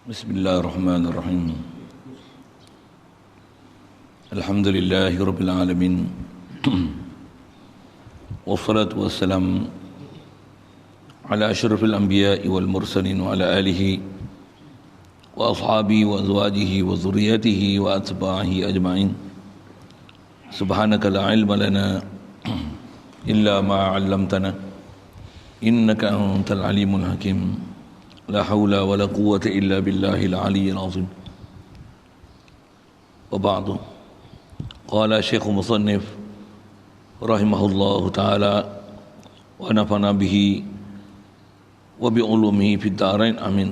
Bismillahirrahmanirrahim. Alhamdulillahi rabbil alamin. Wassalatu wassalam ala asyrafil anbiya'i wal mursalin wa ala alihi wa ashabihi wa azwajihi wa zurriyatihi wa atba'ihi ajma'in. Subhanaka la ilma lana illa ma 'allamtana innaka antal alimul hakim. La haula wa la quwwata illa billahil aliyyil azim. Wa ba'du. Qala Syekh Musannif rahimahullahu taala wa nafa'ana bihi wa bi ulumihi fid dharain amin.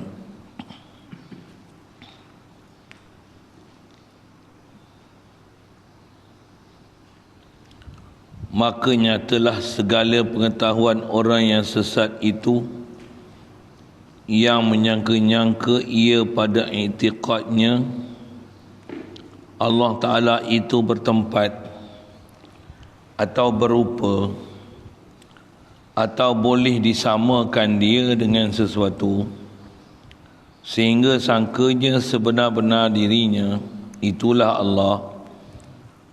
Maka nyatalah segala pengetahuan orang yang sesat itu yang menyangka-nyangka ia pada i'tiqadnya Allah Ta'ala itu bertempat atau berupa atau boleh disamakan dia dengan sesuatu, sehingga sangkanya sebenar-benar dirinya itulah Allah,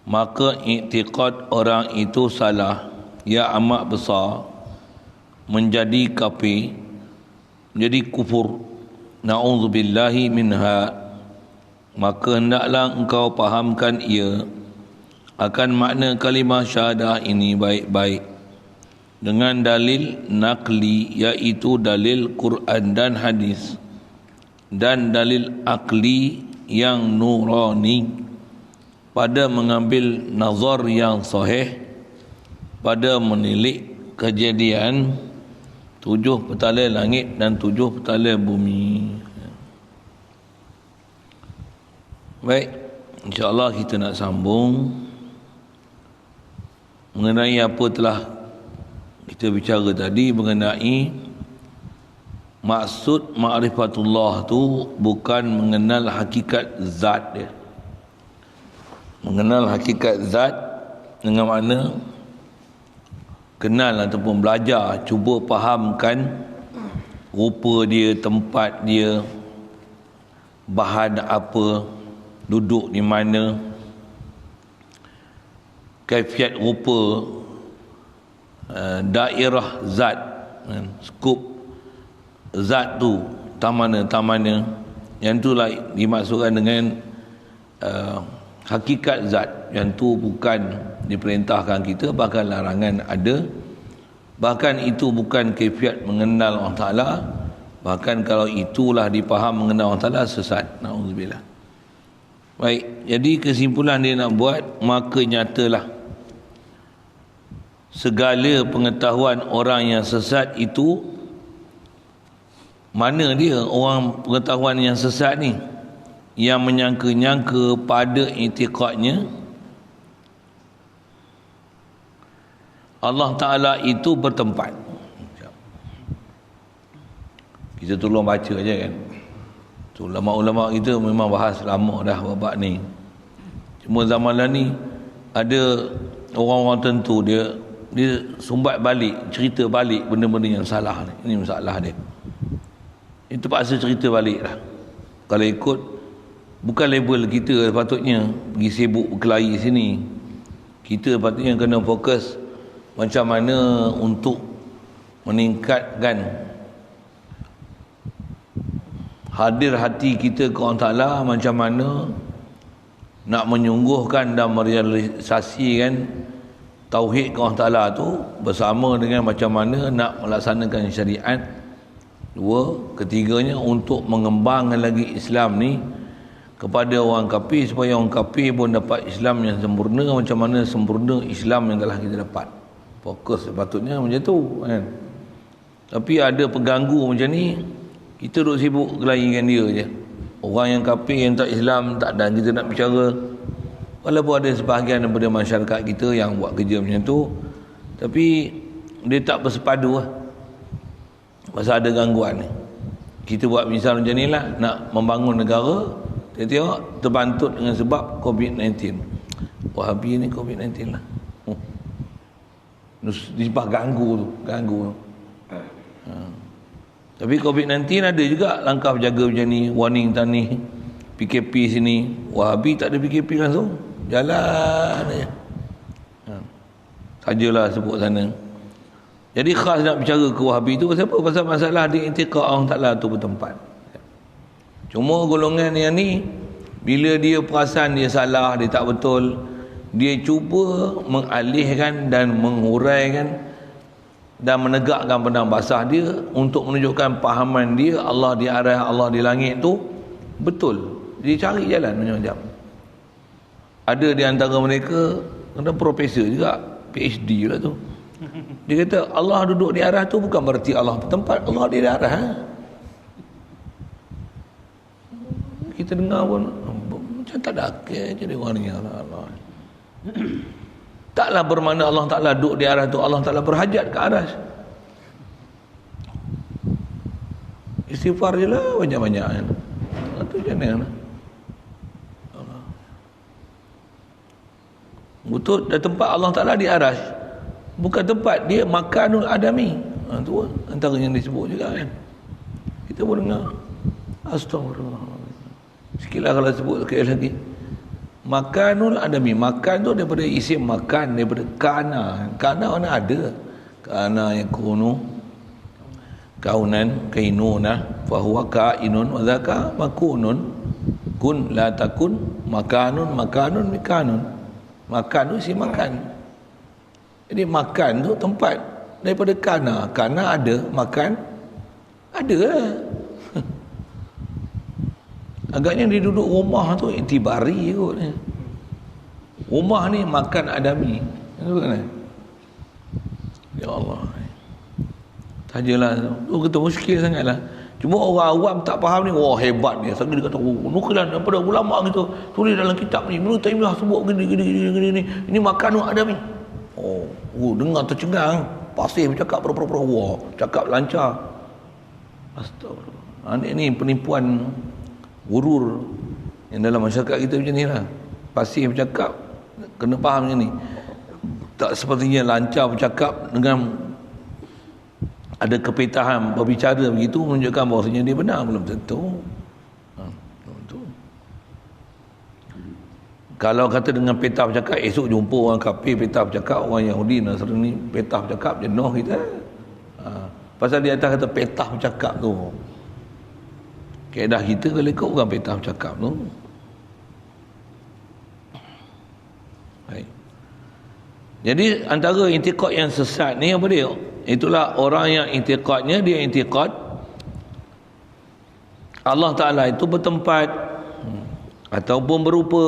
maka i'tiqad orang itu salah, ya amat besar, menjadi kafir, menjadi kufur. Na'udzubillahi minha. Maka hendaklah engkau fahamkan ia akan makna kalimah syahadah ini baik-baik dengan dalil naqli, iaitu dalil Quran dan hadis, dan dalil akli yang nurani pada mengambil nazar yang sahih pada menilik kejadian 7 petala langit dan 7 petala bumi. Baik, insya-Allah kita nak sambung mengenai apa telah kita bicara tadi, mengenai maksud ma'rifatullah tu bukan mengenal hakikat zat dia. Mengenal hakikat zat dengan makna kenal ataupun belajar, cuba fahamkan rupa dia, tempat dia, bahan apa, duduk di mana, kaifiat rupa, daerah zat, skup zat tu tamana, yang itulah dimaksudkan dengan hakikat zat. Yang tu bukan diperintahkan kita, bahkan larangan ada, bahkan itu bukan kaifiat mengenal Allah Ta'ala, bahkan kalau itulah dipaham mengenal Allah Ta'ala, sesat. Na'udzubillah. Baik, jadi kesimpulan dia nak buat, maka nyatalah segala pengetahuan orang yang sesat itu, mana dia orang pengetahuan yang sesat ni, yang menyangka-nyangka pada i'tiqadnya Allah Ta'ala itu bertempat. Kita tolong baca aja kan. Ulama-ulama kita memang bahas lama dah babak ni. Cuma zaman lah ni ada orang-orang tentu dia sumbat balik, cerita balik benda-benda yang salah ni. Ini masalah dia. Itu terpaksa cerita balik lah. Kalau ikut bukan label kita patutnya pergi sibuk berkelahi sini. Kita patutnya kena fokus macam mana untuk meningkatkan hadir hati kita ke Allah Ta'ala, macam mana nak menyungguhkan dan merealisasikan tauhid ke Allah Ta'ala tu, bersama dengan macam mana nak melaksanakan syariat. Dua, ketiganya untuk mengembangkan lagi Islam ni kepada orang kafir, supaya orang kafir pun dapat Islam yang sempurna, macam mana sempurna Islam yang telah kita dapat. Fokus sepatutnya macam tu kan. Tapi ada pengganggu macam ni, kita duk sibuk kelahikan dia je. Orang yang kafir, yang tak Islam, tak ada kita nak bicara. Walaupun ada sebahagian daripada masyarakat kita yang buat kerja macam tu, tapi dia tak bersepadu lah. Pasal ada gangguan ni. Kita buat misal macam ni lah, nak membangun negara, tengok terbantut dengan sebab COVID-19. Wahabi ni COVID-19 lah. Nisbah ganggu tu. Tapi COVID-19 ada juga langkah berjaga macam ni, warning tani, PKP sini. Wahabi tak ada PKP langsung, jalan aja. Sajalah sebut sana. Jadi khas nak bicara ke Wahabi tu pasal apa? Pasal masalah dia i'tiqad Allah Ta'ala tu bertempat. Cuma golongan yang ni, bila dia perasan dia salah, dia tak betul, dia cuba mengalihkan dan menguraikan dan menegakkan pedang basah dia untuk menunjukkan pahaman dia Allah di arah, Allah di langit tu betul. Dia cari jalan macam-macam. Ada di antara mereka ada profesor juga, PhD lah tu. Dia kata Allah duduk di arah tu bukan berarti Allah bertempat, Allah di arah. Kita dengar pun macam tak ada akal je dia orang ni. Allah. Taklah bermakna Allah Ta'ala duduk di arah tu, Allah Ta'ala berhajat ke aras. Istighfar je lah banyak-banyak kan. Itu macam mana? Betul, dah tempat Allah Ta'ala di aras, bukan tempat dia makanul adami. Itu antara yang disebut juga kan. Kita pun dengar. Astagfirullah. Sikitlah kalau sebut sekali lagi. Makanul adami, makan tu daripada isim makan, daripada kana. Kana mana ada? Kana yakunu kaunan kainuna fahuwa kainun wa dzaka makunun. Kun la takun makanun mikanun. Makan tu isim makan. Jadi makan tu tempat daripada kana. Kana ada, makan ada lah. Agaknya dia duduk rumah tu itibari kot. Rumah ni makan adami. Ya Allah. Sajalah. Tu kata muskil sangatlah. Cuma orang awam tak faham ni, wah hebat dia. Sambil dia kata, nukilan daripada ulama gitu, tulis dalam kitab ni, Ibnu Taimiyah sebut gini. Ini makan adami. Oh, dengar tercengang. Pasir bercakap wah, cakap lancar. Astagfirullah. Ini penipuan gurur yang dalam masyarakat kita macam ni lah. Pasir bercakap, kena faham macam ni. Tak sepertinya lancar bercakap dengan ada kepitahan berbicara begitu menunjukkan bahawasanya dia benar. Belum tentu. Belum tentu. Kalau kata dengan petah bercakap, esok jumpa orang kafir petah bercakap, orang Yahudi Nasrani petah bercakap, jenuh kita. Pasal di atas kata petah bercakap tu, kaedah kita kalau ikut orang petah bercakap tu. Baik. Jadi antara i'tiqad yang sesat ni apa dia? Itulah orang yang i'tiqadnya dia i'tiqad Allah Ta'ala itu bertempat ataupun berupa.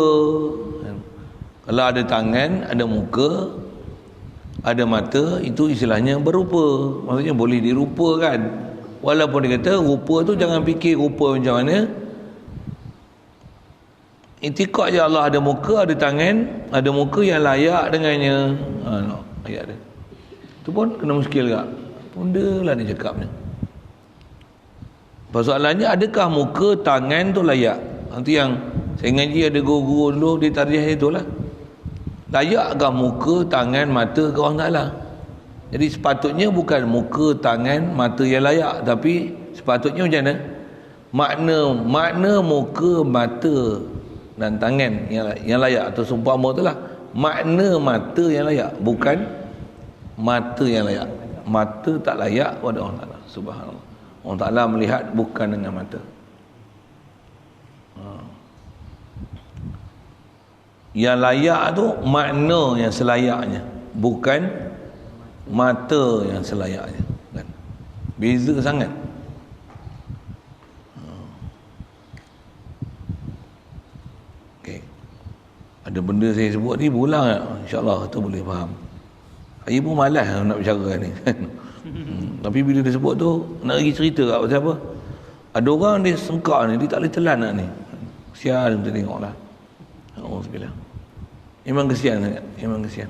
Kalau ada tangan, ada muka, ada mata, itu istilahnya berupa. Maksudnya boleh dirupakan. Walaupun dia kata rupa tu jangan fikir rupa macam mana. I'tiqad je Allah ada muka, ada tangan, ada muka yang layak dengannya. Ayat dia. Itu pun kena muskil tak? Benda lah dia cakapnya. Persoalannya adakah muka, tangan tu layak? Nanti yang saya ngaji ada guru-guru dulu dia tarikh itulah. Layakkah muka, tangan, mata ke Allah Ta'ala? Jadi sepatutnya bukan muka, tangan, mata yang layak, tapi sepatutnya macam mana? Makna muka, mata dan tangan yang layak atau seumpama itulah. Makna mata yang layak, bukan mata yang layak. Mata tak layak pada Allah Ta'ala. Subhanallah. Allah Ta'ala melihat bukan dengan mata. Yang layak tu makna yang selayaknya, bukan mata yang selayaknya kan? Beza sangat. Okay. Ada benda saya sebut ni berulang tak? InsyaAllah tu boleh faham. Saya pun malas nak bercakap ni. Tapi bila dia sebut tu, nak lagi cerita kat pasal apa? Ada orang dia sengkak ni, dia tak boleh telan nak ni. Kesian kita tengok lah. Alhamdulillah. Memang kesian sangat. Memang kesian.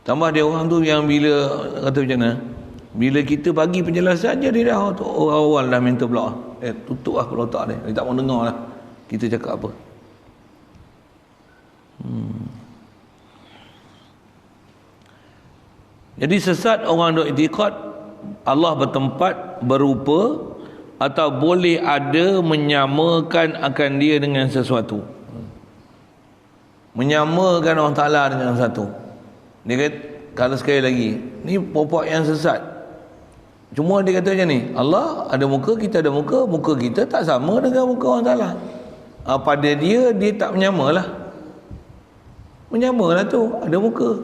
Tambah dia orang tu yang bila kata macam mana, bila kita bagi penjelasan je dia dah awal dah mental block. Tutup lah kepala otak dia. Dia tak mau dengar lah kita cakap apa. Jadi sesat orang duk i'tiqad Allah bertempat, berupa, atau boleh ada menyamakan akan dia dengan sesuatu. Menyamakan Allah Ta'ala dengan satu. Dia kata, kalau sekali lagi, ni popok yang sesat. Cuma dia kata macam ni, Allah ada muka, kita ada muka, muka kita tak sama dengan muka Allah Ta'ala. Pada dia tak menyamalah. Menyamalah tu, ada muka.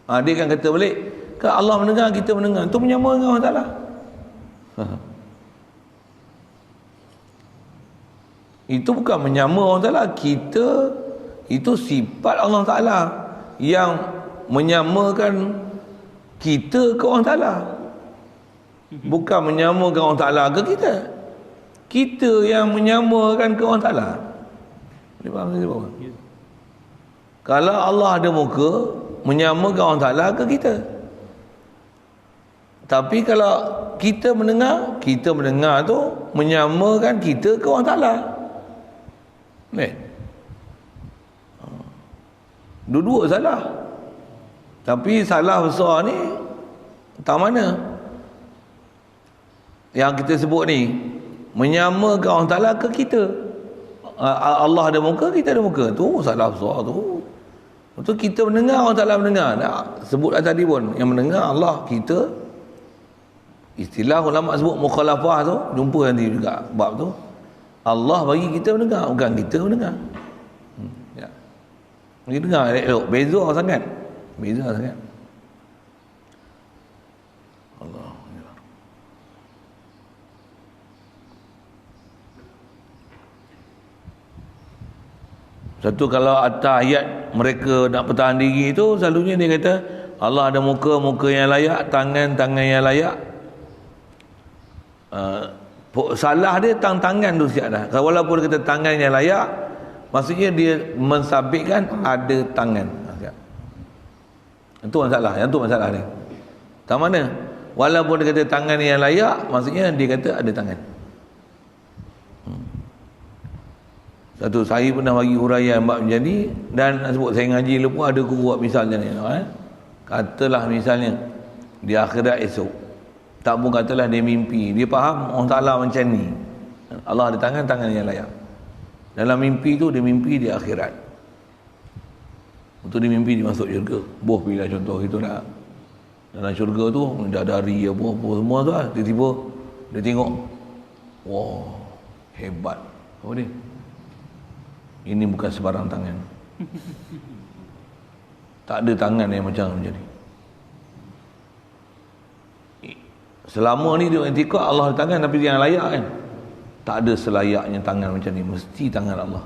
Dia kan kata balik, kalau Allah mendengar, kita mendengar, tu menyama dengan Allah Ta'ala. Itu bukan menyama Allah Ta'ala. Kita, itu sifat Allah Ta'ala yang menyamakan kita ke Allah Ta'ala. Bukan menyamakan Allah Ta'ala ke kita. Kita yang menyamakan ke Allah Ta'ala. Boleh faham saya apa? Kalau Allah ada muka, menyamakan Allah Ta'ala ke kita. Tapi kalau kita mendengar tu menyamakan kita ke Allah Ta'ala. Boleh? Dua-dua salah. Tapi salah besar ni tak mana? Yang kita sebut ni menyamakan Allah Ta'ala ke kita. Allah ada muka, kita ada muka. Tu salah besar tu. Itu kita mendengar, Allah Ta'ala mendengar. Sebutlah tadi pun, yang mendengar Allah, kita. Istilah ulama sebut mukhalafah tu, jumpa nanti juga bab tu. Allah bagi kita mendengar, bukan kita mendengar. Kita dengar elok, beza sangat. Beza sangat. Allah. Satu, kalau atas ayat mereka nak pertahan diri tu, selalunya dia kata Allah ada muka, muka yang layak, tangan, tangan yang layak. Salah dia tangan tu siap dah. Walaupun dia kata tangan yang layak, maksudnya dia mensabitkan ada tangan. Itu masalah. Yang tu masalah dia. Tak mana? Walaupun dia kata tangan yang layak, maksudnya dia kata ada tangan. Satu, saya pernah bagi huraian bab menjadi, dan sebut saya ngaji lepas ada aku buat misalnya ni. Katalah misalnya di akhirat esok, tak pun katalah dia mimpi, dia faham Allah Ta'ala macam ni, Allah ada tangan, tangan yang layak. Dalam mimpi tu dia mimpi di akhirat, untuk dia mimpi dia masuk syurga. Boh pilih contoh gitu lah. Dalam syurga tu dari apa semua tu lah. Tiba-tiba dia tengok, wah hebat. Apa dia? Ini bukan sebarang tangan. Tak ada tangan yang macam ni. Selama ni dia iktikad Allah ada tangan, tapi yang layak kan, tak ada selayaknya tangan macam ni. Mesti tangan Allah.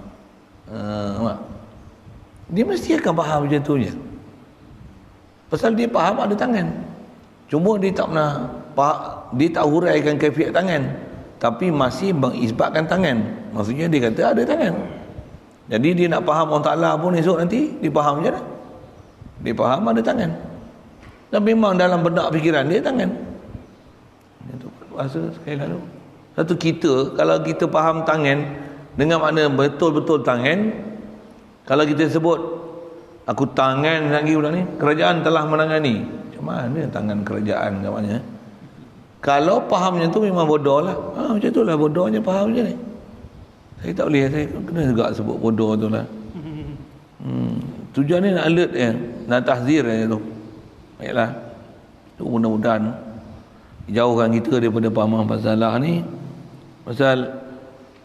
Dia mesti akan faham macam tu je. Pasal dia faham ada tangan. Cuma dia tak pernah dia tak huraikan kaifiat tangan, tapi masih mengisbatkan tangan. Maksudnya dia kata ada tangan. Jadi dia nak faham Allah Ta'ala pun esok nanti, dia faham je dah. Dia faham ada tangan. Dan memang dalam benak fikiran dia tangan. Itu bahasa sekali lalu. Satu, kita, kalau kita faham tangan dengan makna betul-betul tangan, kalau kita sebut aku tangan lagi pula ni, kerajaan telah menangani. Macam mana tangan kerajaan namanya? Kalau fahamnya tu memang bodoh lah. Macam tu lah bodohnya faham je ni. Saya tak boleh, saya kena juga sebut bodoh tu lah. Tujuan ni nak alert dia, nak tahzir dia tu. Baiklah. Tu mudah-mudahan jauhkan kita daripada pahaman masalah ni. Pasal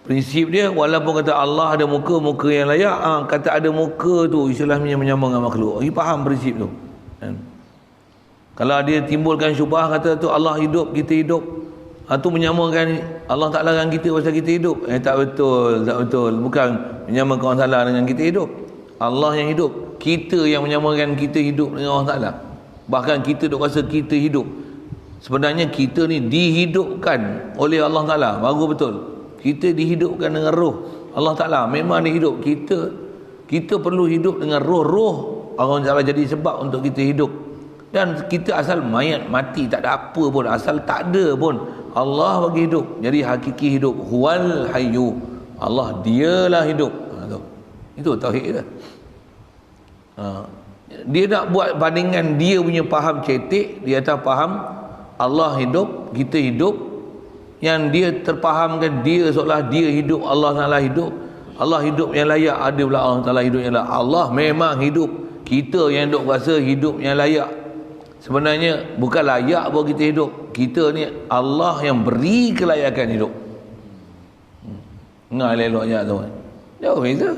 prinsip dia, walaupun kata Allah ada muka, muka yang layak, kata ada muka tu istilahnya menyama dengan makhluk. Dia faham prinsip tu. Kan? Kalau dia timbulkan syubhah kata tu Allah hidup, kita hidup, tu menyamakan Allah Ta'ala dengan kita pasal kita hidup. Tak betul, tak betul. Bukan menyamakan Allah Ta'ala dengan kita hidup. Allah yang hidup, kita yang menyamakan kita hidup dengan Allah Ta'ala. Bahkan kita duk rasa kita hidup, sebenarnya kita ni dihidupkan oleh Allah Ta'ala. Baru betul, kita dihidupkan dengan roh Allah Ta'ala. Memang dia hidup. Kita perlu hidup dengan roh Allah Ta'ala jadi sebab untuk kita hidup. Dan kita asal mayat, mati, tak ada apa pun, asal tak ada pun, Allah bagi hidup. Jadi hakiki hidup, huwal hayyu, Allah dialah hidup. Itu tauhid dia. Dia nak buat bandingan dia punya faham cetek di atas faham Allah hidup, kita hidup, yang dia terfahamkan dia seolah dia hidup, Allah Ta'ala hidup. Allah hidup yang layak, ada pula Allah Ta'ala hidup yang layak. Allah memang hidup, kita yang duk rasa hidup yang layak. Sebenarnya bukan layak bahawa kita hidup, kita ni Allah yang beri kelayakan hidup. Dengar elok ayat tu kan, jauh beza.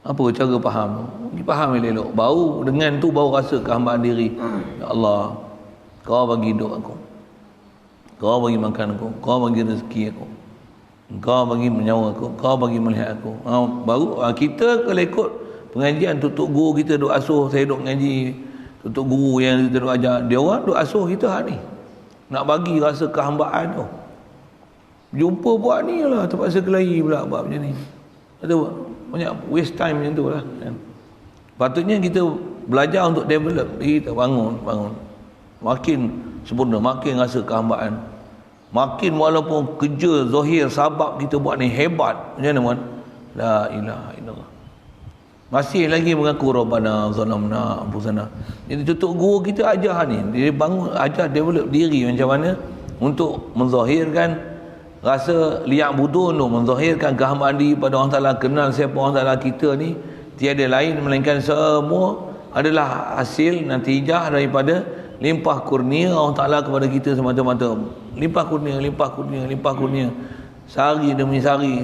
Apa cara faham? Dipaham elok, baru dengan tu baru rasa kehambaan diri. Ya Allah, kau bagi hidup aku, kau bagi makan aku, kau bagi rezeki aku, kau bagi menyawa aku, kau bagi melihat aku. Baru kita kalau ikut pengajian tutup guru kita duk asuh, saya duk mengaji, tutup guru yang kita duk ajar, dia orang duk asuh kita hari ni nak bagi rasa kehambaan tu. Jumpa buat ni lah, terpaksa kelahi pula buat macam ni. Ada banyak waste time macam tu lah kan. Patutnya kita belajar untuk develop diri kita, bangun makin sempurna, makin rasa kehambaan, makin walaupun kerja zahir sabab kita buat ni hebat macam mana, la ilaha illallah, masih lagi mengaku Rabbana zalamna anfusana. Jadi tutup guru kita ajar ni, dia bangun ajar develop diri macam mana untuk menzahirkan rasa liak budun tu, menzahirkan kehambaan diri pada Allah Ta'ala, kenal siapa Allah Ta'ala. Kita ni tiada lain melainkan semua adalah hasil natijah daripada limpah kurnia Allah Ta'ala kepada kita semata-mata. Limpah kurnia sehari demi sehari,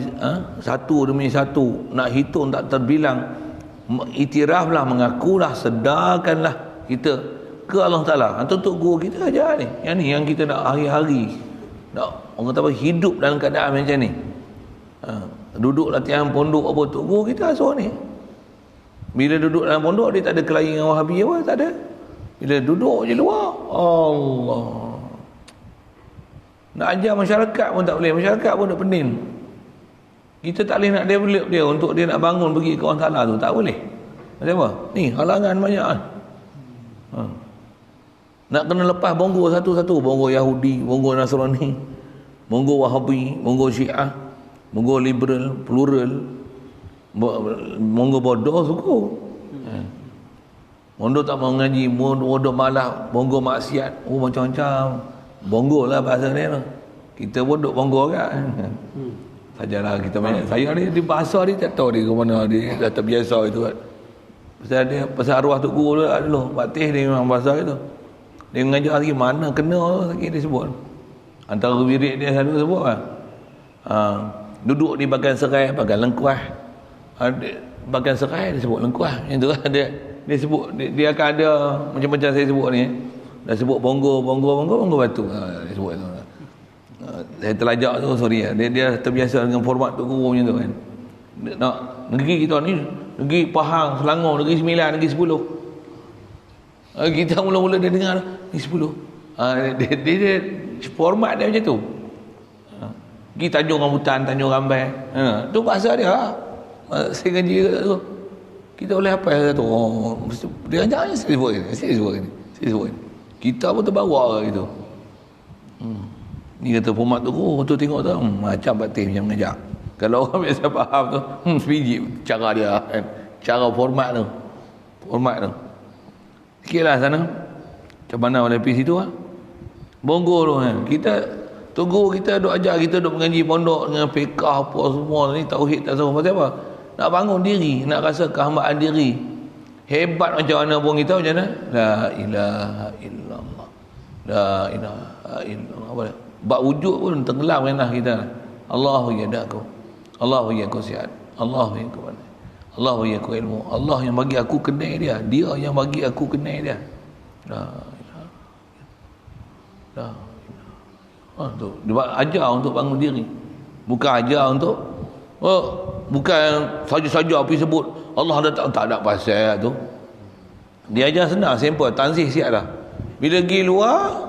satu demi satu, nak hitung tak terbilang. Iktiraflah, mengakulah, sedarkanlah kita ke Allah Ta'ala. Tutup guru kita aja ni, yang ni yang kita nak hari-hari nak, orang kata apa, hidup dalam keadaan macam ni. Duduk latihan pondok apa, tok guru kita asuh ni. Bila duduk dalam pondok dia tak ada kelahi dengan Wahabi apa, tak ada. Bila duduk je luar, Allah, nak ajar masyarakat pun tak boleh, masyarakat pun nak pening. Kita tak boleh nak develop dia untuk dia nak bangun pergi ke Allah Ta'ala tu, tak boleh. Macam apa? Ni halangan banyak kan. Nak kena lepas bongo satu-satu, bongo Yahudi, bongo Nasrani, bongo Wahabi, bongo Syiah, bongo liberal, plural, bongo bodoh suku. Bongo tak mau ngaji, bongo malah, bongo maksiat, macam-macam. Bongo lah bahasa dia tu. Kita pun duk bongo kan. Sajalah kita banyak. Saya ni bahasa dia tak tahu dia ke mana, dia dah terbiasa itu kan. Pasal arwah tok guru dulu, Patih dia memang bahasa itu. Dia mengajar lagi mana kena lagi dia sebut. Antara wirid dia selalu sebut kan. Duduk di bahagian serai, bahagian lengkuah. Bahagian serai dia sebut lengkuah. Yang tu kan dia sebut, dia akan ada macam-macam saya sebut ni. Dah sebut bongo batu. Dia sebut tu. Saya terlajak tu, sorry. Dia terbiasa dengan format tok guru macam tu kan. Nak negeri kita ni, negeri Pahang, Selangor, negeri 9, negeri 10. Kita mula-mula dia dengar ni 10. Dia format dia macam tu. Pergi Tanjung Rambutan, Tanjung Rambai. Tu bahasa dia. Saya ngaji tu. Kita boleh apa tu? Dia ajar saya sebut ni. Saya sebut ni. Kita pun terbawa gitu. Ni kata format tu, tu tengok tu macam Patih macam mengajar. Kalau orang biasa faham tu, sebiji cara dia kan. Cara format tu. Sikitlah sana. Macam mana oleh pergi situ lah. Bongo tu kan. Kita tunggu, kita duk ajar, kita duk mengaji pondok dengan fiqah apa semua ni, tauhid tak semua. Pasal apa? Nak bangun diri, nak rasa kehambaan diri. Hebat macam mana pun kita macam mana? La ilaha illallah. La ilaha illallah. Apa dia? Bak wujud pun tenggelam renah kita. Allahu yadaku. Allahu yaku sihat. Allahu yaku pandai. Allah yaku ilmu. Allah yang bagi aku kenal dia. Dia yang bagi aku kenal dia. La ilaha. Tu dia ajar untuk bangun diri. Bukan ajar untuk bukan saja-saja api sebut Allah ada tak ada pasal tu. Dia ajar senang, simple, tanzih siap dah. Bila pergi luar,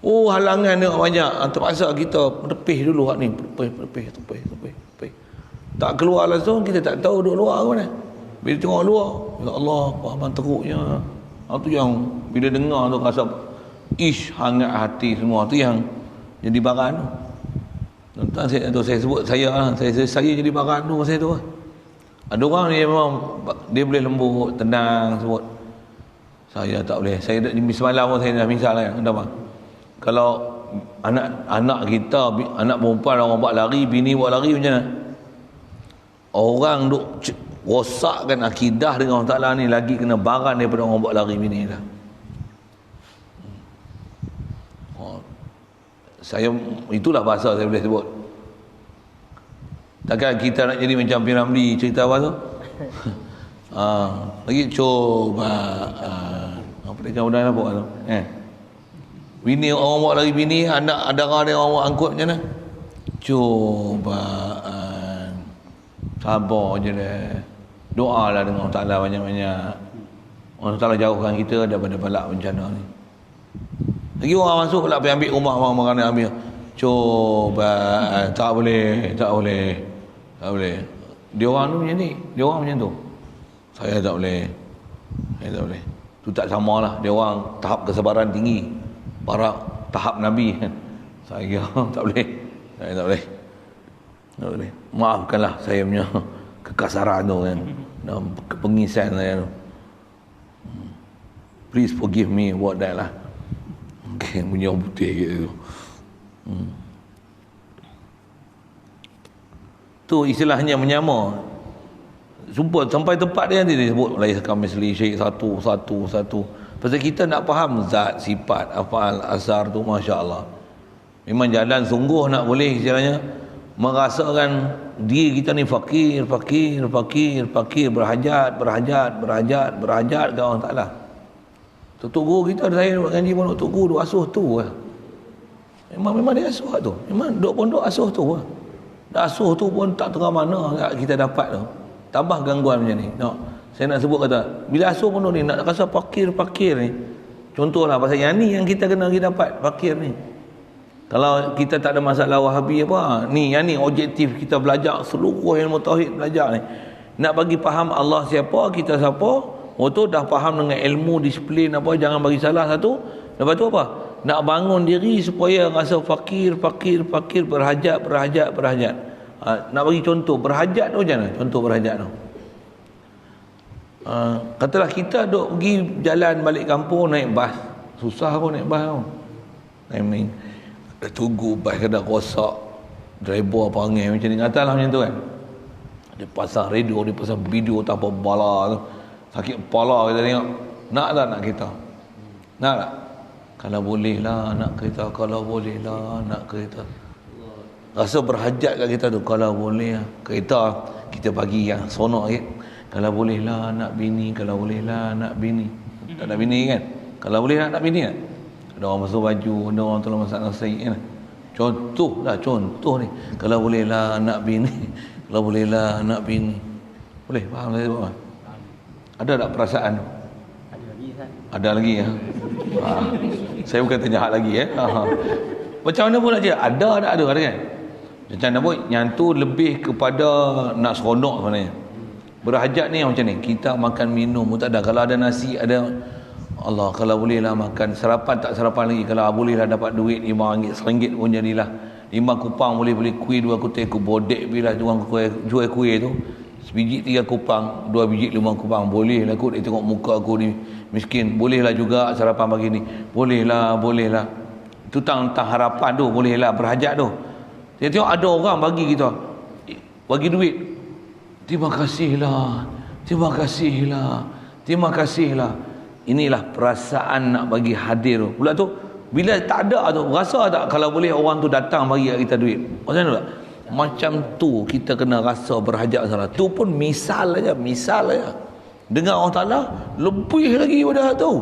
halangan dia banyak. Terpaksa kita tepih dulu hak ni, tepih. Tak keluar langsung, kita tak tahu duduk luar ke mana. Bila tengok luar, ya Allah, pahaman teruknya. Itu yang bila dengar tu rasa hangat hati semua. Tu yang jadi baran tu. Tentang saya sebut saya jadi baran tu masa tu. Ada orang ni memang dia boleh lembut, tenang sebut. Saya tak boleh. Saya semalam pun saya dah misal kan. Kalau anak kita, anak perempuan orang buat lari, bini buat lari macam mana? Orang duk rosakkan akidah dengan Allah Ta'ala ni lagi kena baran daripada orang buat lari bini dah. Itulah bahasa saya boleh sebut. Takkan kita nak jadi macam Piramli cerita apa tu? Lagi cuba apa dia udah apa tu? Bini orang buat lari bini, anak darah dia orang buat angkut macam mana? Cobaan. Sabar je dah. Doalah dengan Allah Ta'ala banyak-banyak. Allah Ta'ala jauhkan kita daripada balak bencana ni. Lagi orang masuk pula pergi ambil rumah orang nak ambil. Cobaan. Tak boleh. Dia orang tu macam ni. Dia orang macam tu. Saya tak boleh. Tu tak samalah. Dia orang tahap kesabaran tinggi. Para tahap Nabi. Saya tak boleh. Saya tak boleh. Maafkanlah saya punya kekasaran tu kan. Dan kepengisan saya tu. Please forgive me about that lah. Okay, punya orang putih gitu. Tu istilahnya menyama. Sumpah sampai tempat dia nanti dia sebut Lais Kamisli Syekh satu. Pasal kita nak faham zat, sifat, afal, asar tu, masya-Allah. Memang jalan sungguh nak boleh istilahnya merasakan diri kita ni fakir, berhajat ke Allah Ta'ala. Tok guru kita, saya duduk ngaji pun tok guru duk asuh tu lah. Memang dia asuh tu. Memang duk pondok asuh tu lah. Dah asuh tu pun tak tengah mana kita dapat tu. Tambah gangguan macam ni. Tengok. Saya nak sebut kata, bila asuh pondok ni nak rasa fakir ni. Contohlah pasal yang ni yang kita kena kita dapat fakir ni. Kalau kita tak ada masalah Wahabi apa, ni yang ni objektif kita belajar seluruh ilmu tauhid belajar ni. Nak bagi faham Allah siapa, kita siapa. Tu dah faham dengan ilmu disiplin apa, jangan bagi salah satu. Lepas tu apa? Nak bangun diri supaya rasa fakir, berhajat. Nak bagi contoh berhajat tu macam mana? Contoh berhajat tu. Katalah kita duk pergi jalan balik kampung naik bas. Susah pun naik bas tau. Naik tunggu bas kena rosak. Driver panggil macam ni. Katalah macam tu kan. Dia pasang radio, dia pasang video tanpa bala tu. Sakit kepala kita tengok. Nak tak nak kereta? Nak tak? Kalau boleh lah nak kereta. Kalau boleh lah nak kereta. Rasa berhajat kat kita tu. Kalau boleh lah kereta, kita bagi yang sonok sikit. Kalau boleh lah nak bini. Kalau boleh lah nak bini. Tak nak bini kan? Kalau boleh lah nak bini kan? Ada orang basuh baju, ada orang tolong masak nasi kan? Contoh ni. Kalau boleh lah nak bini. Kalau boleh lah nak bini. Boleh? Faham saya sebab apa? Ada tak perasaan tu? Ada lagi ya. Saya bukan tanya hak lagi ya. Macam mana pun nak cakap? Ada kan? Macam mana pun yang tu lebih kepada nak seronok sebenarnya. Berhajat ni macam ni. Kita makan minum pun tak ada. Kalau ada nasi ada. Allah, kalau boleh lah makan sarapan tak sarapan lagi. Kalau boleh lah dapat duit RM5, RM1 pun jadilah. 5 kupang boleh beli kuih 2 kuih. Aku bodek bila jual kuih tu. Sebiji 3 kupang, 2 biji 5 kupang. Boleh lah kot dia tengok muka aku ni miskin. Boleh lah juga sarapan pagi ni. Boleh lah. Itu tentang harapan tu. Boleh lah berhajat tu. Dia tengok ada orang bagi kita. Bagi duit. Terima kasihlah. Inilah perasaan nak bagi hadir tu. Pula tu, bila tak ada tu, rasa tak kalau boleh orang tu datang bagi kita duit? Macam mana tak? Macam tu kita kena rasa berhajat salah. Tu pun misal aja. Dengan Allah Ta'ala lebih lagi pada tu.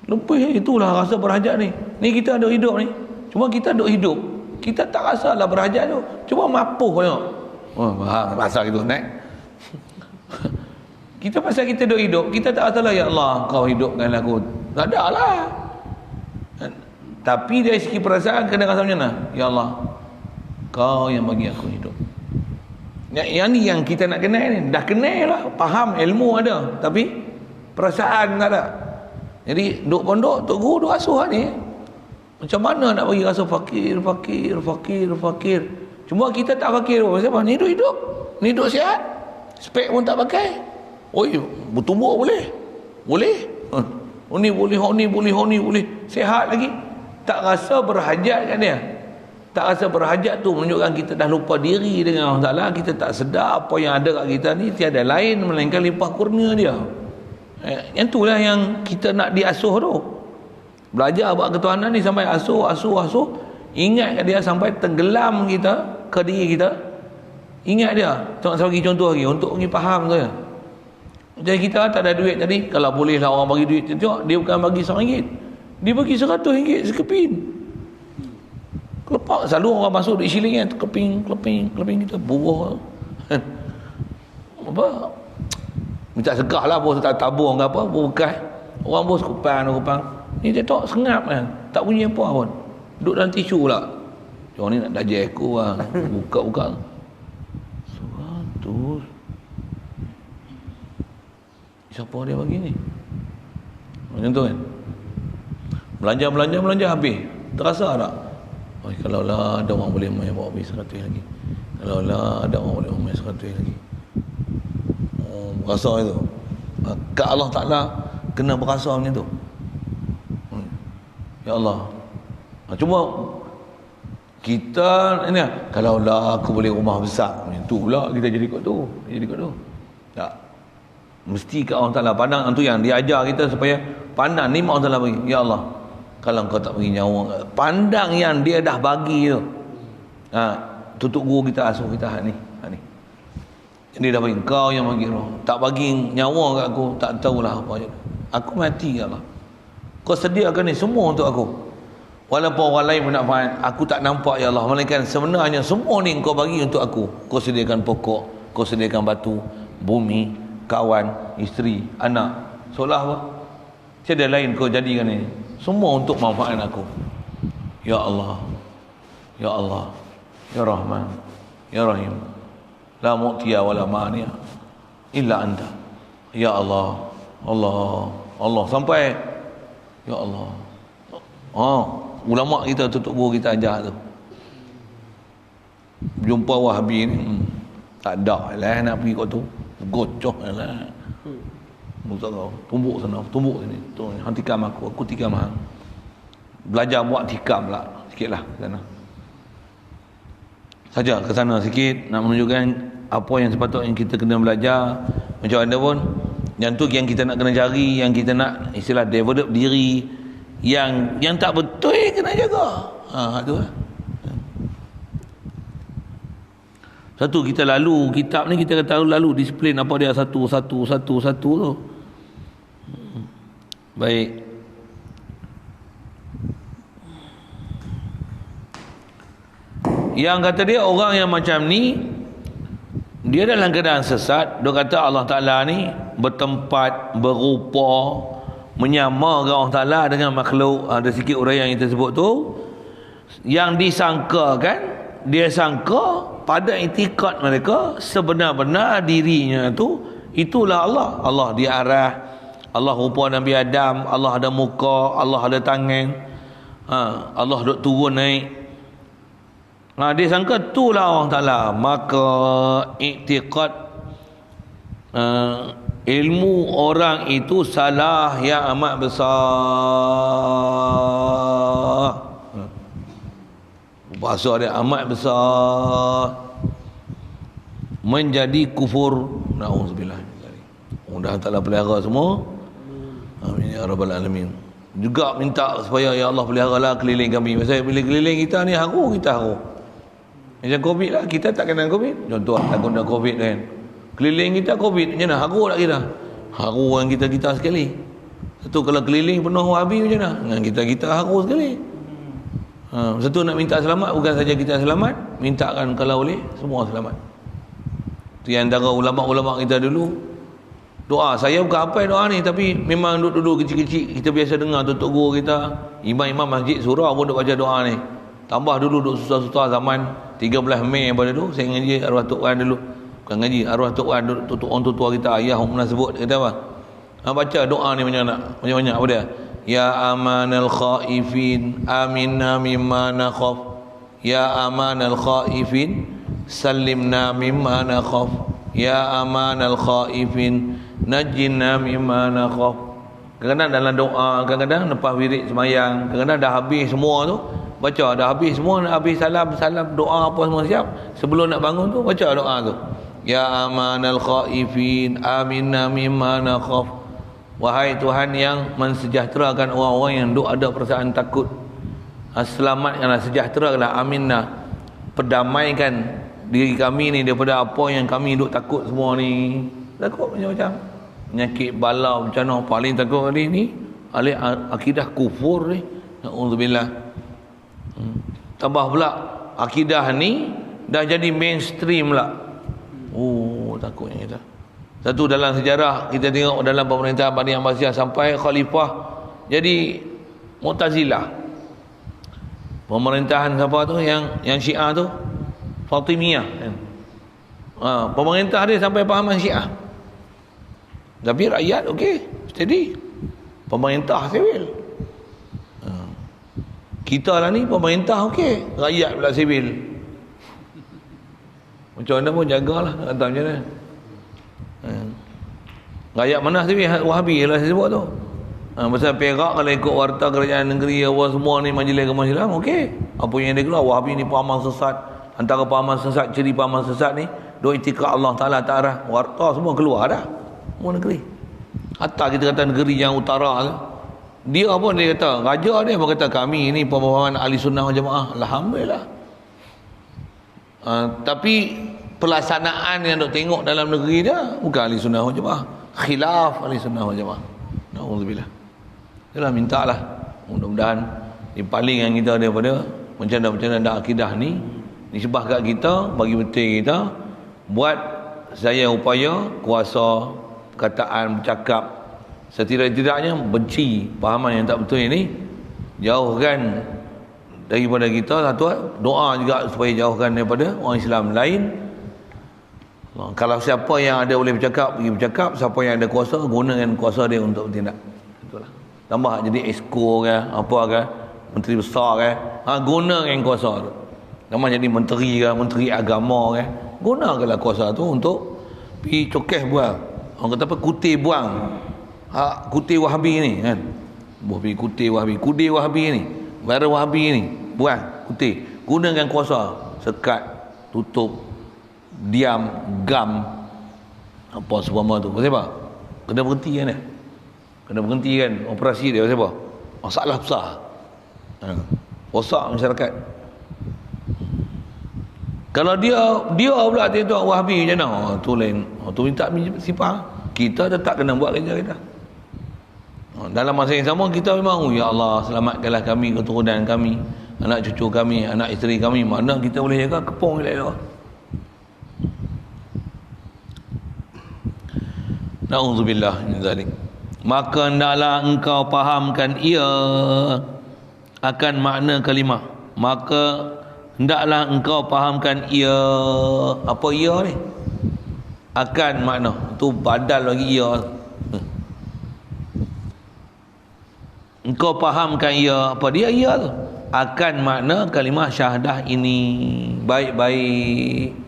Lebih itulah rasa berhajat ni. Ni kita ada hidup ni. Cuma kita ada hidup. Kita tak rasa lah berhajat tu. Cuma mapuh tengok. Rasa gitu naik. Kita pasal kita duk hidup, kita tak rasa lah ya Allah kau hidupkan aku. Tak ada lah. Tapi dari segi perasaan kena rasa macam mana? Ya Allah, kau yang bagi aku hidup. Yang ni yang kita nak kenal ni. Dah kenal lah. Faham ilmu ada. Tapi perasaan tak ada. Jadi duk pondok, tok guru duk asuh ni. Macam mana nak bagi rasa fakir. Cuma kita tak fakir pun. Sebab ni hidup. Ni hidup sihat. Spek pun tak pakai. Oi, bertumbuk boleh. Ni boleh. Sihat lagi. Tak rasa berhajat kan dia. Tak rasa berhajat tu menunjukkan kita dah lupa diri dengan Allah Ta'ala. Kita tak sedar apa yang ada kat kita ni tiada lain melainkan limpah kurnia dia. Yang itulah yang kita nak diasuh tu. Belajar buat ketuhanan ni sampai asuh. Ingat kat dia sampai tenggelam kita ke diri kita. Ingat dia. Tak saya bagi contoh lagi untuk pergi faham tu ya. Macam kita tak ada duit tadi, kalau bolehlah orang bagi duit, tengok dia bukan bagi RM1, dia bagi RM100 sekeping. Kelepak selalu orang masuk duit shilling kan, keping kita buruh. Apa? Minta segah lah bos, tak tabung ke apa, bekas. Orang bos kupang. Ni dia tak sengap kan, tak bunyi apa pun. Duduk dalam tisu pula. Orang ni nak dajal aku lah. Buka. 100. Siapa dia bagi ni? Macam tu kan. Belanja habis. Terasa tak? Oh, kalau lah ada orang boleh main bawa habis 100 lagi. Kalau lah ada orang boleh main 100 lagi. Oh, berasa itu. Kat Allah Ta'ala kena berasa macam tu. Ya Allah. Cuma kita ni kalau lah aku boleh rumah besar, macam tu pula kita jadi kot tu. Tak. Mesti kat Allah Ta'ala pandang tu yang dia ajar kita supaya pandang ni Allah Ta'ala bagi. Ya Allah, kalau kau tak bagi nyawa, pandang yang dia dah bagi tu. Tutup guru kita, asuh kita ni. Dia dah bagi, kau yang bagi roh. Tak bagi nyawa kat aku, tak tahulah apa je. Aku mati ya Allah. Kau sediakan ni semua untuk aku. Walaupun orang lain pun nak faham, aku tak nampak ya Allah. Melainkan sebenarnya semua ni kau bagi untuk aku. Kau sediakan pokok, kau sediakan batu, bumi, kawan, isteri, anak. Seolah apa? Tiada lain kau jadikan ini. Semua untuk manfaat aku. Ya Allah. Ya Allah. Ya Rahman. Ya Rahim. La mu'tiya wa la mani'a illa anta. Ya Allah. Allah sampai ya Allah. Ulama kita tutup guru kita ajar tu. Jumpa Wahabi ni tak ada lah nak pergi kat tu. Gocoh lah. Tumbuk sana, tumbuk sini. Hang tikam aku tikam hang. Belajar buat tikam pula sikitlah ke sana. Saja ke sana sikit nak menunjukkan apa yang sepatutnya kita kena belajar. Macam mana pun yang tu yang kita nak kena cari, yang kita nak istilah develop diri, yang tak betul kena jaga. Tu lah. Satu kita lalu kitab ni, kita kata lalu disiplin apa dia satu tu. Baik. Yang kata dia orang yang macam ni dia dalam keadaan sesat. Dia kata Allah Ta'ala ni bertempat, berupa, menyamakan Allah Ta'ala dengan makhluk. Ada sikit uraian yang kita sebut tu. Yang disangkakan, dia sangka pada itikad mereka sebenar-benar dirinya tu itulah Allah. Allah diarah, Allah rupa Nabi Adam, Allah ada muka, Allah ada tangan, Allah duk turun naik. Dia sangka itulah Allah Ta'ala. Maka iktiqad ilmu orang itu salah yang amat besar. Bahasa dia amat besar, menjadi kufur. Na'udzubillah. Mudah Ta'ala pelihara semua. Amin ya rabbal alamin. Juga minta supaya ya Allah peliharalah keliling kami. Pasal bila keliling kita ni haru, kita haru. Macam Covid lah, kita tak kena Covid. Contoh tak kena Covid kan. Keliling kita Covid, macam mana? Haru tak kita? Haru dengan kita sekali. Satu kalau keliling penuh Wahabi macam mana? Dengan kita haru sekali. Satu nak minta selamat, bukan saja kita selamat, mintakan kalau boleh semua selamat. Itu yang antara ulama-ulama kita dulu doa. Saya bukan apa doa ni, tapi memang duduk kecil-kecil kita biasa dengar tutup guru kita, imam-imam masjid surah pun duk baca doa ni. Tambah dulu duk susah-susah zaman 13 Mei pada dulu saya ngaji arwah Tok Wan dulu. Bukan ngaji, arwah Tok Wan tutup orang tua kita, ayah pernah sebut, kata apa? Baca doa ni banyak-banyak apa dia? Ya amanal khaifin aminna mimma nakhaf. Ya amanal khaifin salimna mimma nakhaf. Ya amanal khaifin najjina mimma nakhaf. Kadang-kadang dalam doa, kadang-kadang lepas wirid semayang, kadang-kadang dah habis semua tu, baca, dah habis semua, dah habis salam, doa apa semua siap, sebelum nak bangun tu baca doa tu. Ya amanal khaifin aminna mimma nakhaf. Wahai Tuhan yang mensejahterakan orang-orang yang duk ada perasaan takut, selamatkanlah, sejahterakanlah, aminna, perdamaikan diri kami ni daripada apa yang kami duk takut semua ni. Takut macam-macam, penyakit, bala, bencana. Paling takut kali ni alih akidah kufur ni, na'udzubillah. Tambah pula akidah ni dah jadi mainstream lah. Oh, takutnya kita. Satu, dalam sejarah kita tengok dalam pemerintahan Bani Abbasiyah sampai khalifah jadi Mu'tazilah. Pemerintahan siapa tu yang Syiah tu? Fatimiyah kan. Pemerintah dia sampai pahaman Syiah. Tapi rakyat okey, steady. Pemerintah sivil. Kita lah ni pemerintah okey, rakyat pula sivil. Macam mana pun jagalah, tak tahu macam mana. Rakyat mana sivil? Wahabi lah saya sebut tu. Pasal Perak kalau ikut warta kerajaan negeri awal semua ni majlis agama Islam okey. Apa yang dia keluar, Wahabi ni pahaman sesat. Antara pahaman sesat, ciri pahaman sesat ni duk itikad Allah Taala ta'arah. Warta semua keluar dah. Semua negeri. Hatta kita kata negeri yang utara tu, dia pun dia kata, raja dia pun kata kami ni pemahaman ahli sunnah wal jamaah. Alhamdulillah. Tapi pelaksanaan yang duk tengok dalam negeri dia bukan ahli sunnah wal jamaah, khilaf ahli sunnah wal jamaah. Na'udzubillah. Yalah, mintalah mudah-mudahan dipalingkan kita daripada mencanda-mencanda akidah ni, nisbah kat kita, bagi betul kita buat saya upaya kuasa perkataan, bercakap, setidak-tidaknya benci pahaman yang tak betul ini, jauhkan daripada kita. Satu, doa juga supaya jauhkan daripada orang Islam lain. Kalau siapa yang ada boleh bercakap, pergi bercakap. Siapa yang ada kuasa, gunakan kuasa dia untuk bertindak. Itulah. Tambah jadi esko ke, apa ke, menteri besar ke, gunakan kuasa tu. Tambah jadi menteri ke, menteri agama ke, gunakanlah kuasa tu untuk pergi cokeh buang. Orang kata apa, kutih buang. Kutih Wahabi ni kan. Pergi kutih Wahabi, kudih Wahabi ni, bara Wahabi ni, buang, kutih. Gunakan kuasa, sekat, tutup, diam, gam, apa semua tu. Pasal apa? Kena berhenti kan dia? Kena berhenti kan operasi dia. Pasal apa? Masalah besar. Rosak masyarakat. Kalau dia pula tu Wahabi macam mana? Tu lain. Tu minta sifat. Kita tetap kena buat kerja kita. Dalam masa yang sama kita memang, ya Allah selamatkanlah kami, keturunan kami, anak cucu kami, anak isteri kami. Mana kita boleh jaga, kepung elok-elok. Na'udzubillah min zalik. Maka hendaklah engkau fahamkan ia akan makna kalimah. Maka hendaklah engkau fahamkan ia. Apa ia ni? Akan makna. Tu badal lagi ia. Engkau fahamkan ia. Apa dia ia tu? Akan makna kalimah syahadah ini. Baik-baik.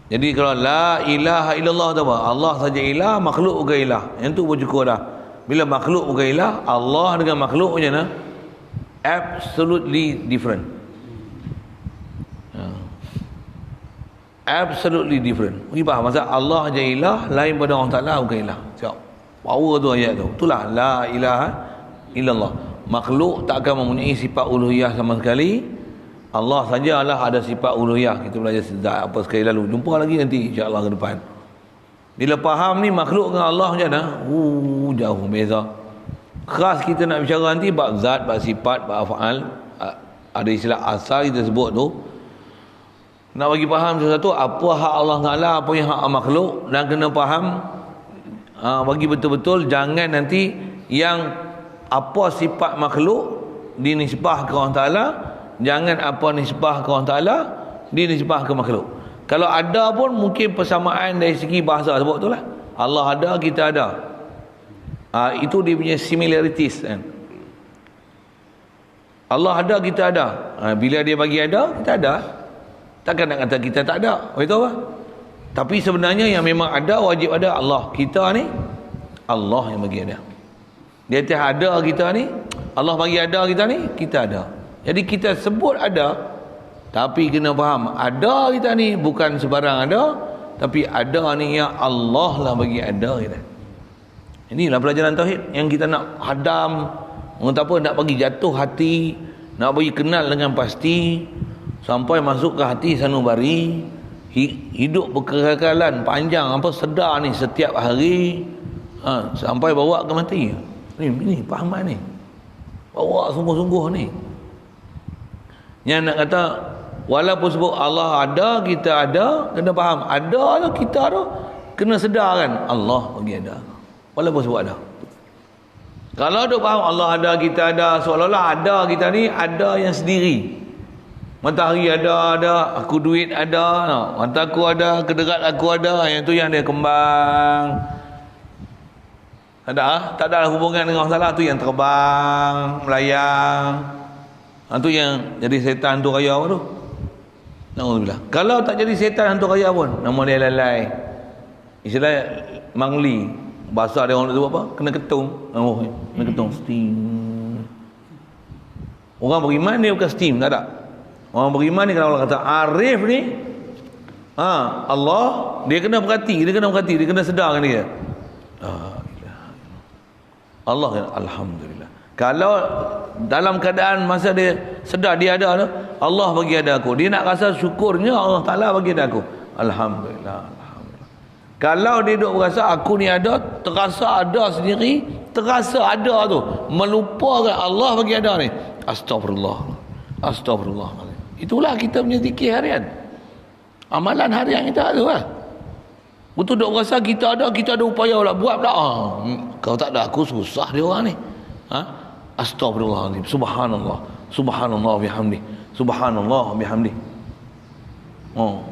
Jadi kalau la ilaha illallah tu apa? Allah saja ilah, makhluk bukan ilah. Yang tu pun cukup dah. Bila makhluk bukan ilah, Allah dengan makhluk macam mana? Absolutely different. Absolutely different. Bagi faham masa Allah je ilah, lain pada Allah Ta'ala bukan ilah. Siap. Power tu ayat tu. Itulah la ilaha illallah. Makhluk tak akan mempunyai sifat uluhiyah sama sekali. Allah sajalah ada sifat uluhiyah. Kita belajar sejak apa sekali lalu. Jumpa lagi nanti insya-Allah ke depan. Bila faham ni makhluk dengan Allah macam mana? Jauh beza. Khas kita nak bicara nanti bab zat, bab sifat, bab af'al. Ada istilah asal kita sebut tu. Nak bagi faham sesuatu, apa hak Allah Taala, apa yang hak makhluk, dan kena faham bagi betul-betul. Jangan nanti yang apa sifat makhluk dinisbah ke Allah Taala, jangan apa nisbah ke Allah Ta'ala dinisbah ke makhluk. Kalau ada pun mungkin persamaan dari segi bahasa sebut tu lah. Allah ada, kita ada. Itu dia punya similarities kan. Allah ada, kita ada. Bila dia bagi ada, kita ada. Takkan nak kata kita tak ada. Betul apa? Tapi sebenarnya yang memang ada, wajib ada Allah. Kita ni Allah yang bagi ada. Di atas ada kita ni, Allah bagi ada kita ni, kita ada. Jadi kita sebut ada, tapi kena faham, ada kita ni bukan sebarang ada, tapi ada ni yang Allah lah bagi ada kita. Inilah pelajaran tauhid yang kita nak hadam, nak bagi jatuh hati, nak bagi kenal dengan pasti, sampai masuk ke hati sanubari, hidup berkekalan panjang, apa sedar ni setiap hari, sampai bawa ke mati. Ini fahaman ni, bawa sungguh-sungguh ni. Yang nak kata walaupun sebut Allah ada, kita ada, kena faham ada tu, kita tu kena sedar kan Allah bagi ada, walaupun sebut ada. Kalau duk faham Allah ada, kita ada, seolah-olah ada kita ni ada yang sendiri. Matahari ada, aku duit ada, mata aku ada, kedekat aku ada, yang tu yang dia kembang. Tak ada hubungan dengan Allah Taala, tu yang terbang, melayang. Tu yang jadi setan hantu raya apa tu? Na'udzubillah. Kalau tak jadi setan hantu raya pun, nama dia lalai. Istilah mangli. Bahasa dia orang tu apa? Kena ketung. Kena ketung. Steam. Orang beriman dia bukan steam, tak ada. Orang beriman ni kalau Allah kata arif ni, Allah, dia kena berhati, dia kena sedarkan dia. Allah kan, alhamdulillah. Kalau dalam keadaan masa dia sedar dia ada tu, Allah bagi ada aku, dia nak rasa syukurnya Allah Taala bagi ada aku, alhamdulillah. Kalau dia duk rasa aku ni ada, terasa ada sendiri, terasa ada tu, melupakan Allah bagi ada ni, astagfirullah. Itulah kita punya zikir harian, amalan harian kita tu lah. Betul duk rasa kita ada upaya lah, buat pula. Kau tak ada aku, susah dia orang ni. Astagfirullahaladzim, subhanallah bihamdi, subhanallah bihamdi.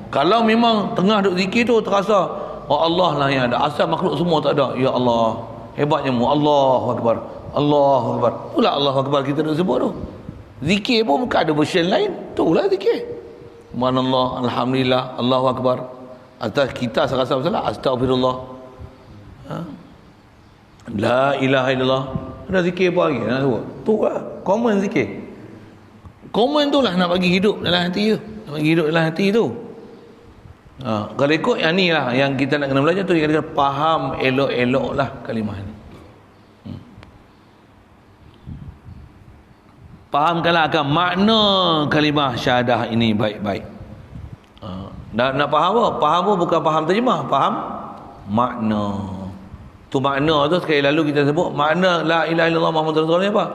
Kalau memang tengah duk zikir tu terasa Allah lah yang ada, asal makhluk semua tak ada, ya Allah hebatnya mu, Allahu Akbar. Itulah Allahu Akbar kita nak sebut tu. Zikir pun bukan ada version lain, itulah zikir. Subhanallah, alhamdulillah, Allahu Akbar. Atas kita saya rasa salah, astagfirullah, la ilaha illallah. Ada zikir apa lagi nak sebut? Tu lah common zikir. Common tu lah nak bagi hidup dalam hati tu, nak bagi hidup dalam hati tu. Kalau ikut yang ni lah yang kita nak kena belajar tu, kita kena faham elok-elok lah kalimah ni. Fahamkanlah akan makna kalimah syahadah ini baik-baik. Nak faham apa? Faham apa bukan faham terjemah, faham makna. Tu makna tu sekali lalu kita sebut makna la ilaha illallah Muhammadur Rasulullah ni apa?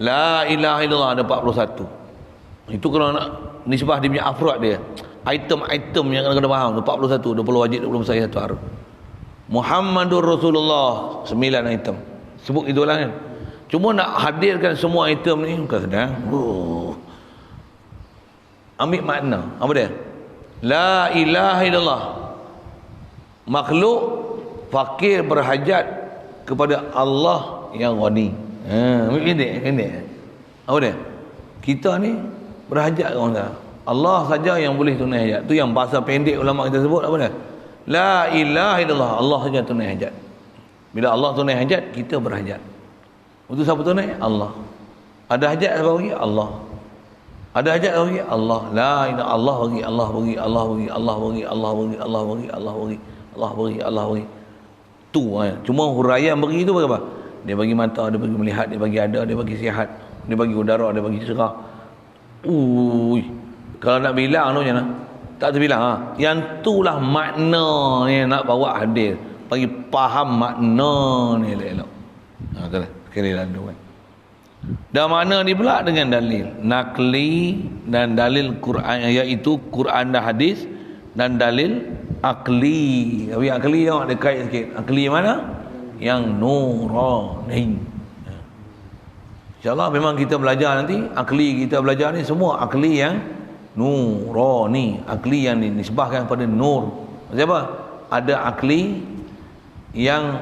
La ilaha illallah ada 41. Itu kalau nak nisbah dia punya afrad dia, item-item yang kena faham tu 41, 20 wajib, 20 mustahil, 1 haruf. Muhammadur Rasulullah 9 item. Sebut itulah kan. Cuma nak hadirkan semua item ni bukan senang. Ambil makna. Apa dia? La ilaha illallah. Makhluk fakir berhajat kepada Allah yang ghani. Ini. Apa dia? Kita ni berhajat kepada Allah. Allah saja yang boleh tunai hajat. Tu yang bahasa pendek ulama kita sebut apa dia? La ilaha illallah. Allah saja tunai hajat. Bila Allah tunai hajat, kita berhajat. Itu siapa tunai? Allah. Ada hajat siapa bagi? Allah. Ada hajat bagi? Allah. La ilaha Allah bagi, Allah bagi, Allah bagi, Allah bagi, Allah bagi, Allah bagi, Allah bagi, Allah bagi, Allah bagi. Tu cuma huraian bagi itu apa? Dia bagi mata, dia bagi melihat, dia bagi ada, dia bagi sihat, dia bagi udara, dia bagi cerah. Kalau nak bilang tu macam mana? Tak terbilang. Yang itulah makna yang nak bawa hadir, bagi faham makna ni elok-elok. Itulah sekali lalu kan. Dan makna ni pula dengan dalil nakli dan dalil Quran, iaitu Quran dan hadis, dan dalil akli. Tapi akli tengok dia kait sikit. Akli mana? Yang nurani. InsyaAllah memang kita belajar nanti, akli kita belajar ni semua akli yang nurani, akli yang dinisbahkan pada nur. Maksudnya apa? Ada akli yang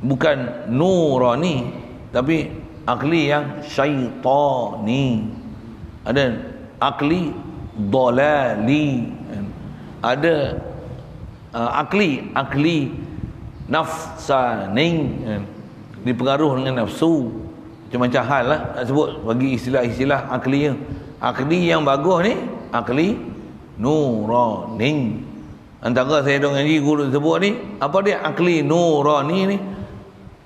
bukan nurani, tapi akli yang syaitani. Ada akli dalali. Ada akli nafsanin, dipengaruh dengan nafsu. Macam-macam hal lah nak sebut, bagi istilah-istilah akli. Akli yang bagus ni akli nurani. Antara saya dong ngaji guru sebut ni, apa dia akli nurani ni?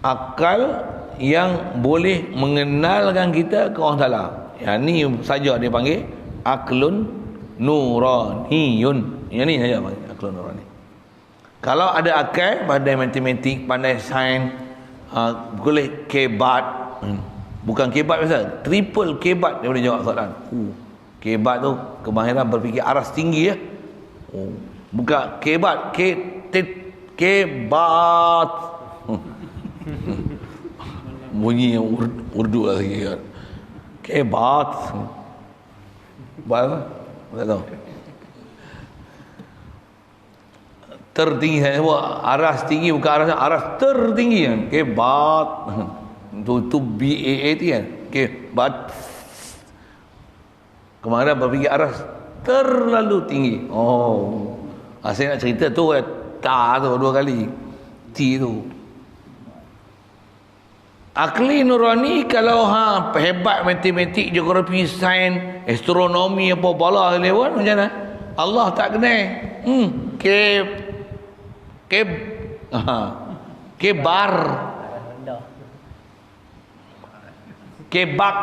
Akal yang boleh mengenalkan kita ke Allah Taala. Yang ni saja dia panggil aklun nuraniyun. Yang ni saja panggil aklun nurani. Kalau ada akal, pandai matematik, pandai sains, boleh kebat. Bukan kebat biasa, triple kebat dia boleh jawab soalan. Kebat tu kemahiran berfikir aras tinggi ya. Bukan kebat, kebat. Bunyi yang Urdu lah lagi kan. Kebat. Apa? Tak tahu. Tertinggi saya sebut aras tinggi, bukan aras tertinggi kan. Kebat. Tu BAAT kan. Kebat. Kemarin berfikir aras terlalu tinggi. Saya nak cerita tu ta tu 2 kali. T tu. Akli nurani kalau hebat matematik, geografi, sains, astronomi apa bala lewat macam mana? Allah tak kenal. Kebar. Kebak.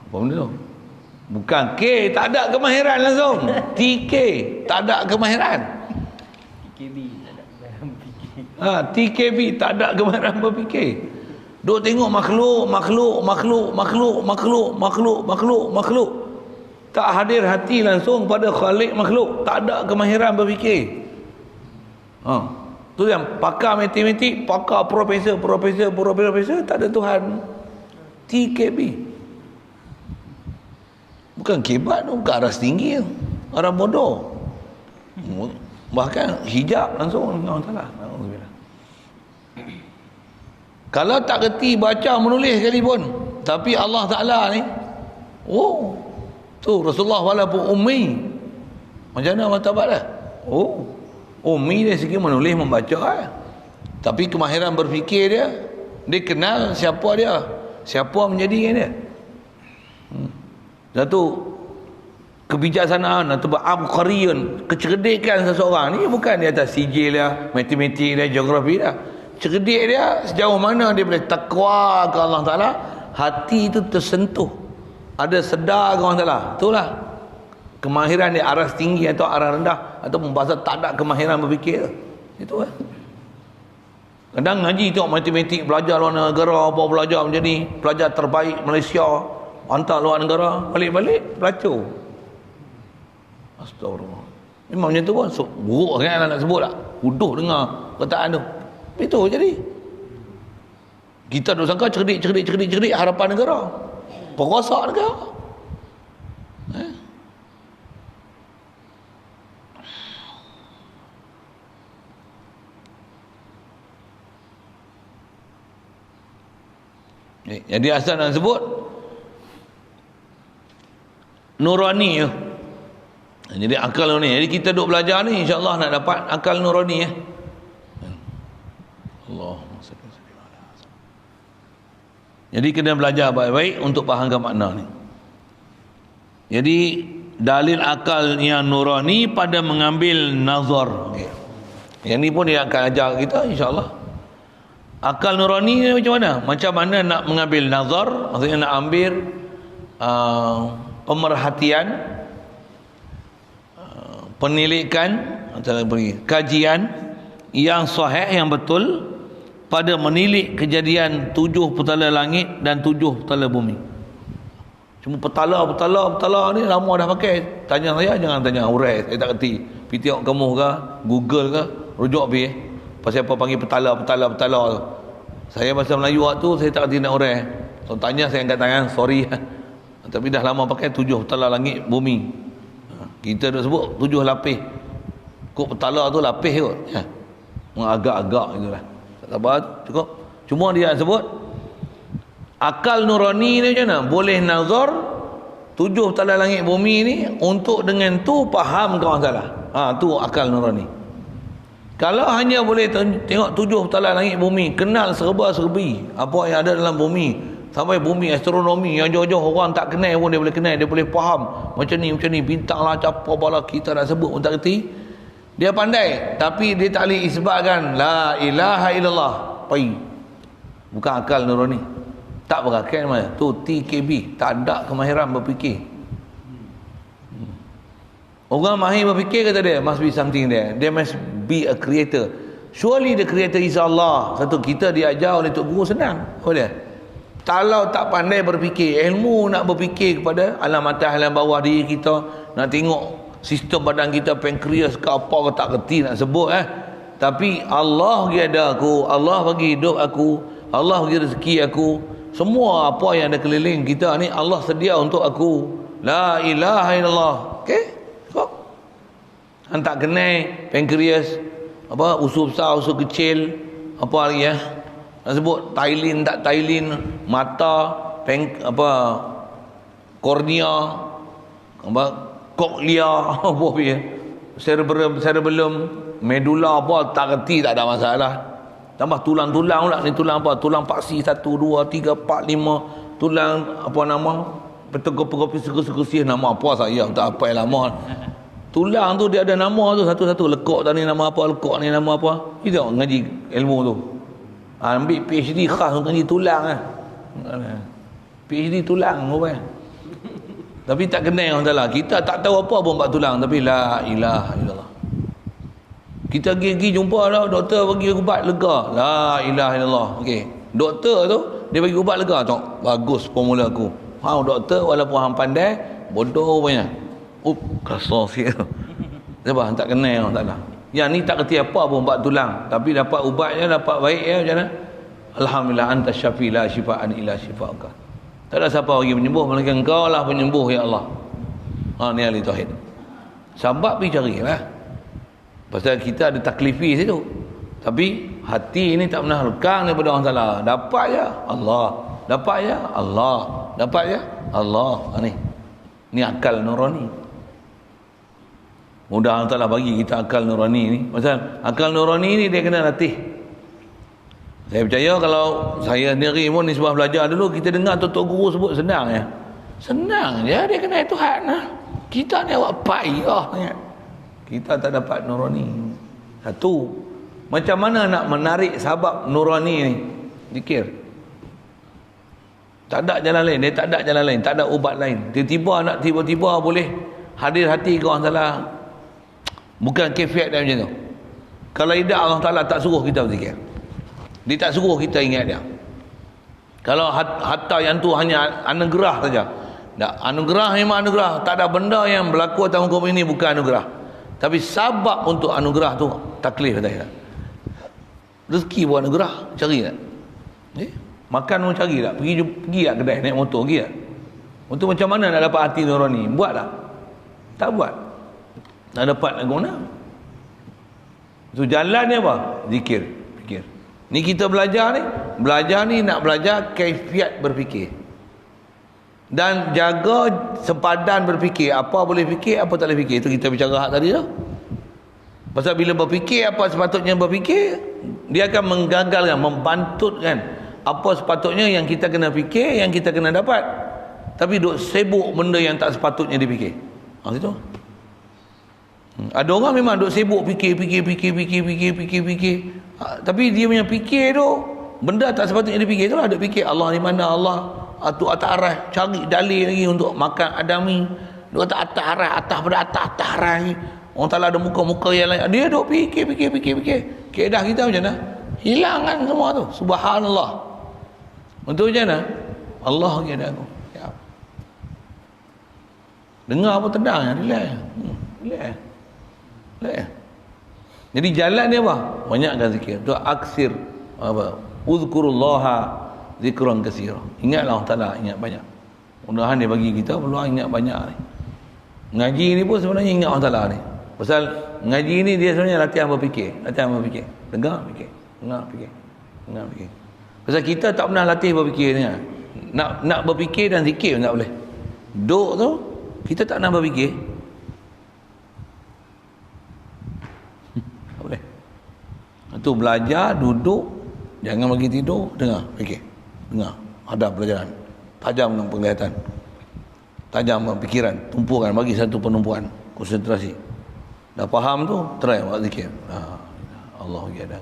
Apa benda tu? Bukan K, tak ada kemahiran langsung. TK, tak ada kemahiran. TKB, tak ada kemahiran berfikir. TKB, tak ada kemahiran berfikir. Duk tengok makhluk. Tak hadir hati langsung pada Khalik makhluk. Tak ada kemahiran berfikir. Tu yang pakar matematik, pakar profesor, tak ada Tuhan. TKB. Bukan kebat tu, bukan aras tinggi tu. Orang bodoh. Bahkan hijab langsung dengan Allah Ta'ala. Kalau tak kerti baca menulis sekalipun, tapi Allah Ta'ala ni, tu Rasulullah walaupun ummi. Macam mana martabat dia? Ummi dari segi menulis membaca lah. Tapi kemahiran berfikir dia kenal siapa dia, siapa menjadikan dia. Satu kebijaksanaan atau abqariyun, kecerdikan seseorang ni bukan di atas sijil dia, matematik dia, geografi dia. Cerdik dia sejauh mana dia boleh takwa ke Allah Ta'ala, hati itu tersentuh, ada sedar ke Allah Ta'ala. Itulah kemahiran dia, aras tinggi atau aras rendah, atau bahasa tak ada kemahiran berfikir. Itu lah. Kadang ngaji tengok matematik, belajar luar negara, apa belajar menjadi pelajar terbaik Malaysia, hantar luar negara, balik-balik pelacur. Astagfirullah. Memang macam tu pun buruk kan nak sebut tak? Huduh dengar perkataan tu. Itu jadi. Kita duk sangka cerdik harapan negara. Perosak negara. Jadi asal nak sebut nurani ya. Jadi akal ni. Jadi kita duk belajar ni, insya-Allah nak dapat akal nurani ya. Allahumma salli ala. Jadi kena belajar baik-baik untuk fahamkan makna ni. Jadi dalil akal yang nurani pada mengambil nazar. Okay. Yang ni pun dia akan ajar kita insya-Allah. Akal nurani ni macam mana? Macam mana nak mengambil nazar, maksudnya nak ambil pemerhatian, penilikan atau kajian yang sahih, yang betul pada menilik kejadian 7 petala langit dan 7 petala bumi. Cuma petala ni lama dah pakai. Tanya saya, jangan tanya urai, saya tak kerti. Pergi tengok kamu ke, Google ke, rujuk pergi. Pasal apa panggil petala tu. Saya bahasa Melayu waktu saya tak kerti nak urai. So tanya saya angkat tangan, sorry. Tapi dah lama pakai 7 petala langit bumi. Kita dah sebut 7 lapis. Kok petala tu lapis kot. Agak-agak itulah. Tak apa, cukup. Cuma dia sebut akal nurani ni macam mana? Boleh nazar 7 petala langit bumi ni untuk dengan tu faham kau salah. Tu akal nurani. Kalau hanya boleh tengok 7 petala langit bumi, kenal serba-serbi apa yang ada dalam bumi, sampai bumi astronomi yang jauh-jauh orang tak kenal pun dia boleh kenal, dia boleh faham macam ni bintang lah apa bala kita nak sebut pun tak kerti. Dia pandai tapi dia tak boleh isbatkan la ilaha illallah. Pai. Bukan akal nurani. Tak berakal mana. Tu TKB, tak ada kemahiran berfikir. Orang mahir berfikir kata dia, must be something there. There must be a creator. Surely the creator is Allah. Satu, kita diajar oleh Tok Guru senang. Apa dia? Kalau tak pandai berfikir, ilmu nak berfikir kepada alam atas, alam bawah diri kita, nak tengok sistem badan kita, pankreas ke apa ke tak kerti nak sebut Tapi Allah bagi ada aku, Allah bagi hidup aku, Allah bagi rezeki aku, semua apa yang ada keliling kita ni Allah sedia untuk aku. La ilaha illallah. Okey? Kok? Hang tak kenal pankreas, apa usus besar, usus kecil, apa lagi nak sebut tailin tak tailin, mata, kornea, apa koklia, apa dia, cerebellum, medula apa tak kerti, tak ada masalah. Tambah tulang-tulang pula ni, tulang apa? Tulang paksi 1 2 3 4 5, tulang apa nama? Petegopi suku-suku nama apa saya tak apa lama. Tulang tu dia ada nama tu satu-satu. Lekuk tadi nama apa, lekuk ni nama apa. Kita ngaji ilmu tu. Ambil PhD khas untuk ngaji tulang PhD tulang apa. Tapi tak kenal orang Taala. Kita tak tahu apa pun bab tulang, tapi la ilaha illallah. Kita pergi jumpa lah doktor bagi ubat lega. La ilaha illallah. Okey. Doktor tu dia bagi ubat lega tu. Bagus formula aku. Doktor walaupun hang pandai, bodoh punya. Kasar sikit. Sebab hang tak kenal orang Taala. Yang ni tak kerti apa pun bab tulang, tapi dapat ubatnya, dapat baik macam mana? Alhamdulillah anta syafi la syifaan illa syifauka. Tak ada siapa lagi penyembuh melainkan Engkau lah penyembuh ya Allah. Ni ahli tauhid. Sebab pergi carilah. Pasal kita ada taklifi situ. Tapi hati ini tak pernah lekang daripada Allah Taala. Dapat je Allah, dapat je Allah, dapat je Allah. Ni akal nurani. Mudah Allah Taala bagi kita akal nurani ni. Pasal akal nurani ni dia kena latih. Saya percaya kalau saya sendiri pun ni sebab belajar dulu, kita dengar Tok Guru sebut senang ya. Senang je dia kenal Tuhan lah. Kita ni awak payah ya. Kita tak dapat nurani. Satu, macam mana nak menarik sabab nurani ni? Zikir. Tak ada jalan lain, dia tak ada jalan lain, tak ada ubat lain. Tiba-tiba boleh hadir hati ke orang Taala. Bukan kefiat dia macam tu. Kalau tidak Allah Taala tak suruh kita berzikir. Dia tak suruh kita ingat dia. Kalau hatta yang tu hanya anugerah saja. Tak, anugerah memang anugerah. Tak ada benda yang berlaku atas muka bumi ini bukan anugerah. Tapi sabab untuk anugerah tu taklif kata kita. Rezeki buat anugerah, cari tak? Makan pun cari tak? Pergi tak kedai naik motor pergi tak? Untuk macam mana nak dapat hati nurani? Buat tak? Tak buat. Tak dapat nak guna. So jalan ni apa? Zikir, fikir. Ni kita belajar ni nak belajar kaifiat berfikir. Dan jaga sempadan berfikir. Apa boleh fikir, apa tak boleh fikir. Itu kita bicara hak tadi tu. Pasal bila berfikir apa sepatutnya berfikir, dia akan menggagalkan, membantutkan apa sepatutnya yang kita kena fikir, yang kita kena dapat. Tapi duk sibuk benda yang tak sepatutnya dipikir. Situ. Ada orang memang duk sibuk fikir. Tapi dia punya fikir tu benda tak sepatutnya dipikir. Itulah duk fikir Allah di mana, Allah atau atas arah, cari dalil lagi untuk makan adami. Dia kata atas arah, atas pada atas arah ni. Orang Taala ada muka-muka yang lain. Dia duk fikir. Keedah kita macam mana? Hilangkan semua tu. Subhanallah. Untuk macam mana? Allah keedah aku. Ya. Dengar apa tenang ya, relax. Jadi jalan dia apa? Banyakkan zikir. Tu aksir apa? Uzkurullaha zikran katsira. Ingatlah Allah Taala, ingat banyak. Mudah-mudahan dia bagi kita peluang ingat banyak ni. Ngaji ni pun sebenarnya ingat Allah Taala ni. Pasal ngaji ni dia sebenarnya latihan berfikir. Dengar fikir. Pasal kita tak pernah latih berfikir ni. Nak berfikir dan zikir tak boleh. Duk tu kita tak nak berfikir. Tak boleh. tu belajar, duduk, jangan bagi tidur, dengar, fikir. Dengar, hadap pelajaran. Tajam dengan penglihatan. Tajam dengan fikiran, tumpukan, bagi satu penumpuan, konsentrasi. Dah faham tu, try buat zikir. Allah bagi ada.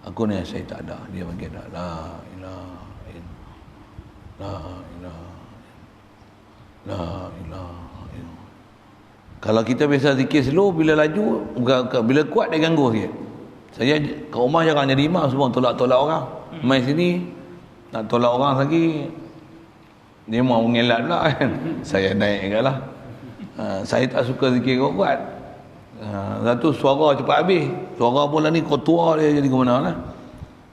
Aku ni saya tak ada, dia bagi ada. La ilaha illallah. La ilaha illallah. La ilaha illallah. Kalau kita biasa zikir slow, bila laju, bila kuat dia ganggu sikit. Saya kat rumah jangan jadi imam semua tolak-tolak orang. Mai sini nak tolak orang lagi, dia mau mengelak pula kan. Saya naik je lah. Saya tak suka zikir kuat. Satu suara cepat habis. Suara pula ni ketua dia jadi ke mana lah.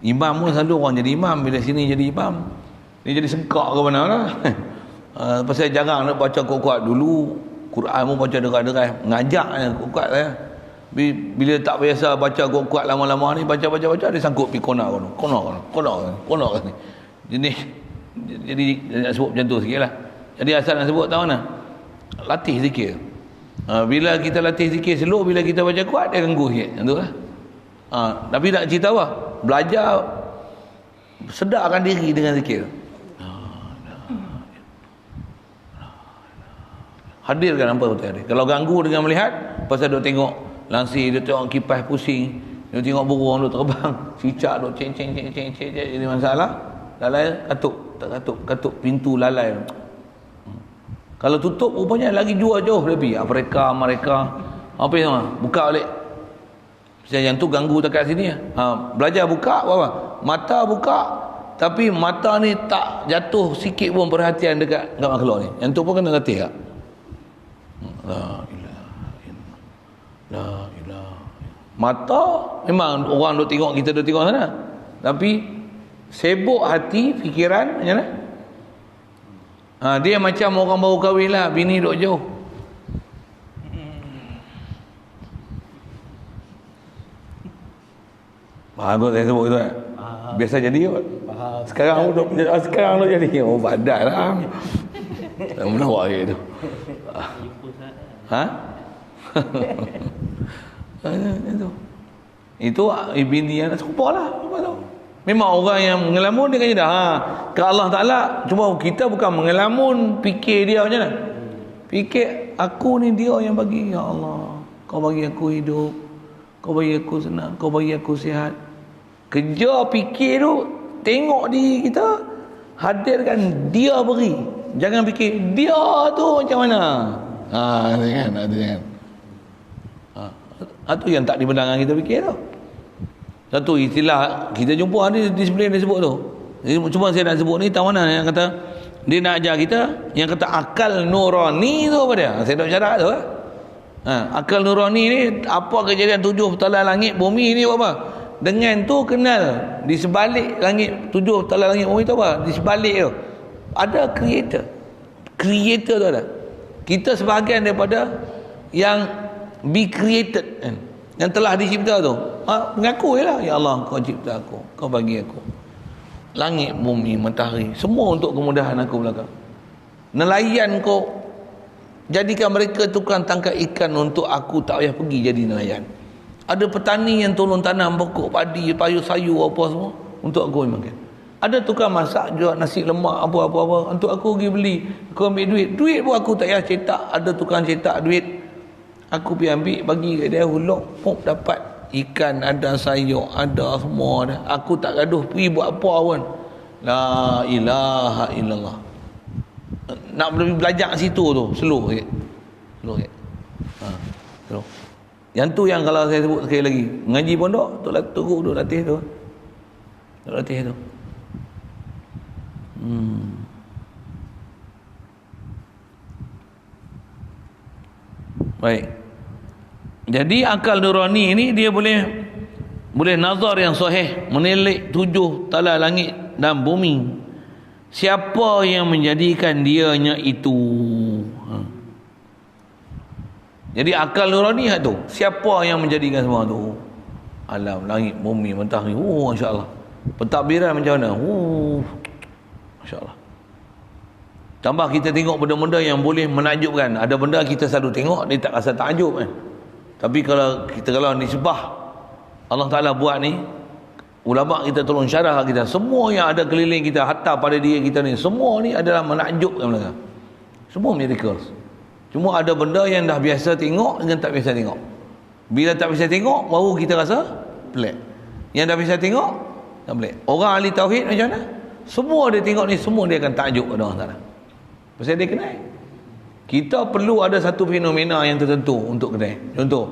Imam pun selalu orang jadi imam, bila sini jadi imam dia jadi sengkak ke mana lah. Pasal jarang nak baca kuat-kuat. Dulu Quran pun baca derai-derai, ngajak kuat saya. Bila tak biasa baca kuat-kuat lama-lama ni, baca dia sangkut pergi konak ni. Jadi nak sebut macam tu sikit lah. Jadi asal nak sebut tahu mana, latih zikir. Bila kita latih zikir slow, bila kita baca kuat dia ganggu sikit, macam tu lah. Tapi nak cerita apa, belajar sedarkan diri dengan zikir. Hadirkan apa betul hadir. Kalau ganggu dengan melihat, pasal duk tengok langsir, dia tengok kipas pusing, dia tengok burung duk terbang, cicak duk ceng jadi masalah. Lalai katuk pintu lalai. Kalau tutup rupanya lagi jauh lebih. Afrika, apa yang buka balik. Yang tu ganggu dekat sini. Belajar buka apa? Mata buka, tapi mata ni tak jatuh sikit pun perhatian dekat makhluk ni. Yang tu pun kena latih tak? La ilaha illallah. La ilaha. Mata memang orang duk tengok, kita duk tengok sana. Tapi sibuk hati, fikiran macam mana? Dia macam orang baru kahwin lah, bini duk jauh. Faham tu saya sebut tu kan? Biasa jadi kot. Sekarang duk jadi. Oh badan lah. Tak menawak je tu. Itu bini yang serupa lah. Memang orang yang mengelamun dia kata ke Allah Ta'ala. Cuma kita bukan mengelamun, fikir dia macam mana. Fikir aku ni dia yang bagi. Ya Allah, kau bagi aku hidup, kau bagi aku senang, kau bagi aku sihat. Kerja fikir tu, tengok diri kita, hadirkan dia beri. Jangan fikir dia tu macam mana. Jangan. Itu yang tak dibenarkan kita fikir tu. Satu istilah kita jumpa ada disiplin dia sebut tu. Cuma saya nak sebut ni, tahu mana yang kata dia nak ajar kita, yang kata akal nurani tu apa dia? Saya nak syarat tu. Akal nurani ni apa kejadian 7 tala langit bumi ni apa? Dengan tu kenal di sebalik langit 7 tala langit bumi tu apa? Di sebalik tu ada creator. Creator tu ada. Kita sebahagian daripada yang be created kan? Yang telah dicipta tu. Mengaku je lah, ya Allah kau cipta aku, kau bagi aku langit, bumi, matahari, semua untuk kemudahan aku belakang. Nelayan kau jadikan mereka tukang tangkap ikan untuk aku tak payah pergi jadi nelayan. Ada petani yang tolong tanam pokok padi, payu sayur apa semua untuk aku makan. Ada tukang masak jual nasi lemak apa untuk aku pergi beli, aku ambil duit pun aku tak payah cetak, ada tukang cetak duit, aku pergi ambil bagi kat dia, huluk pop dapat ikan, ada sayur, ada semua ada. Aku tak gaduh pergi buat apa pun. La ilaha illallah. Nak belajar kat situ tu slow sikit. Slow. Yang tu yang kalau saya sebut sekali lagi, ngaji pondok duk latih tu. Duk latih tu. Baik. Jadi akal nurani ini dia boleh nazar yang sahih, menilik 7 tala langit dan bumi. Siapa yang menjadikan dianya itu? Jadi akal nurani tu, siapa yang menjadikan semua tu? Alam, langit, bumi, matahari. Masya-Allah. Pentadbiran macam mana? Masya-Allah. Tambah kita tengok benda-benda yang boleh menakjubkan. Ada benda kita selalu tengok dia tak rasa takjub kan. Tapi kalau nisbah Allah Ta'ala buat ni, ulama kita tolong syarah kita, semua yang ada keliling kita, hatta pada diri kita ni, semua ni adalah menakjubkan mereka. Semua miracles. Cuma ada benda yang dah biasa tengok dengan tak biasa tengok. Bila tak biasa tengok, baru kita rasa pelik. Yang dah biasa tengok, tak pelik. Orang ahli tauhid macam mana? Semua dia tengok ni, semua dia akan takjub pada Allah Ta'ala. Pasal dia kenal. Kita perlu ada satu fenomena yang tertentu untuk kenal. Contoh,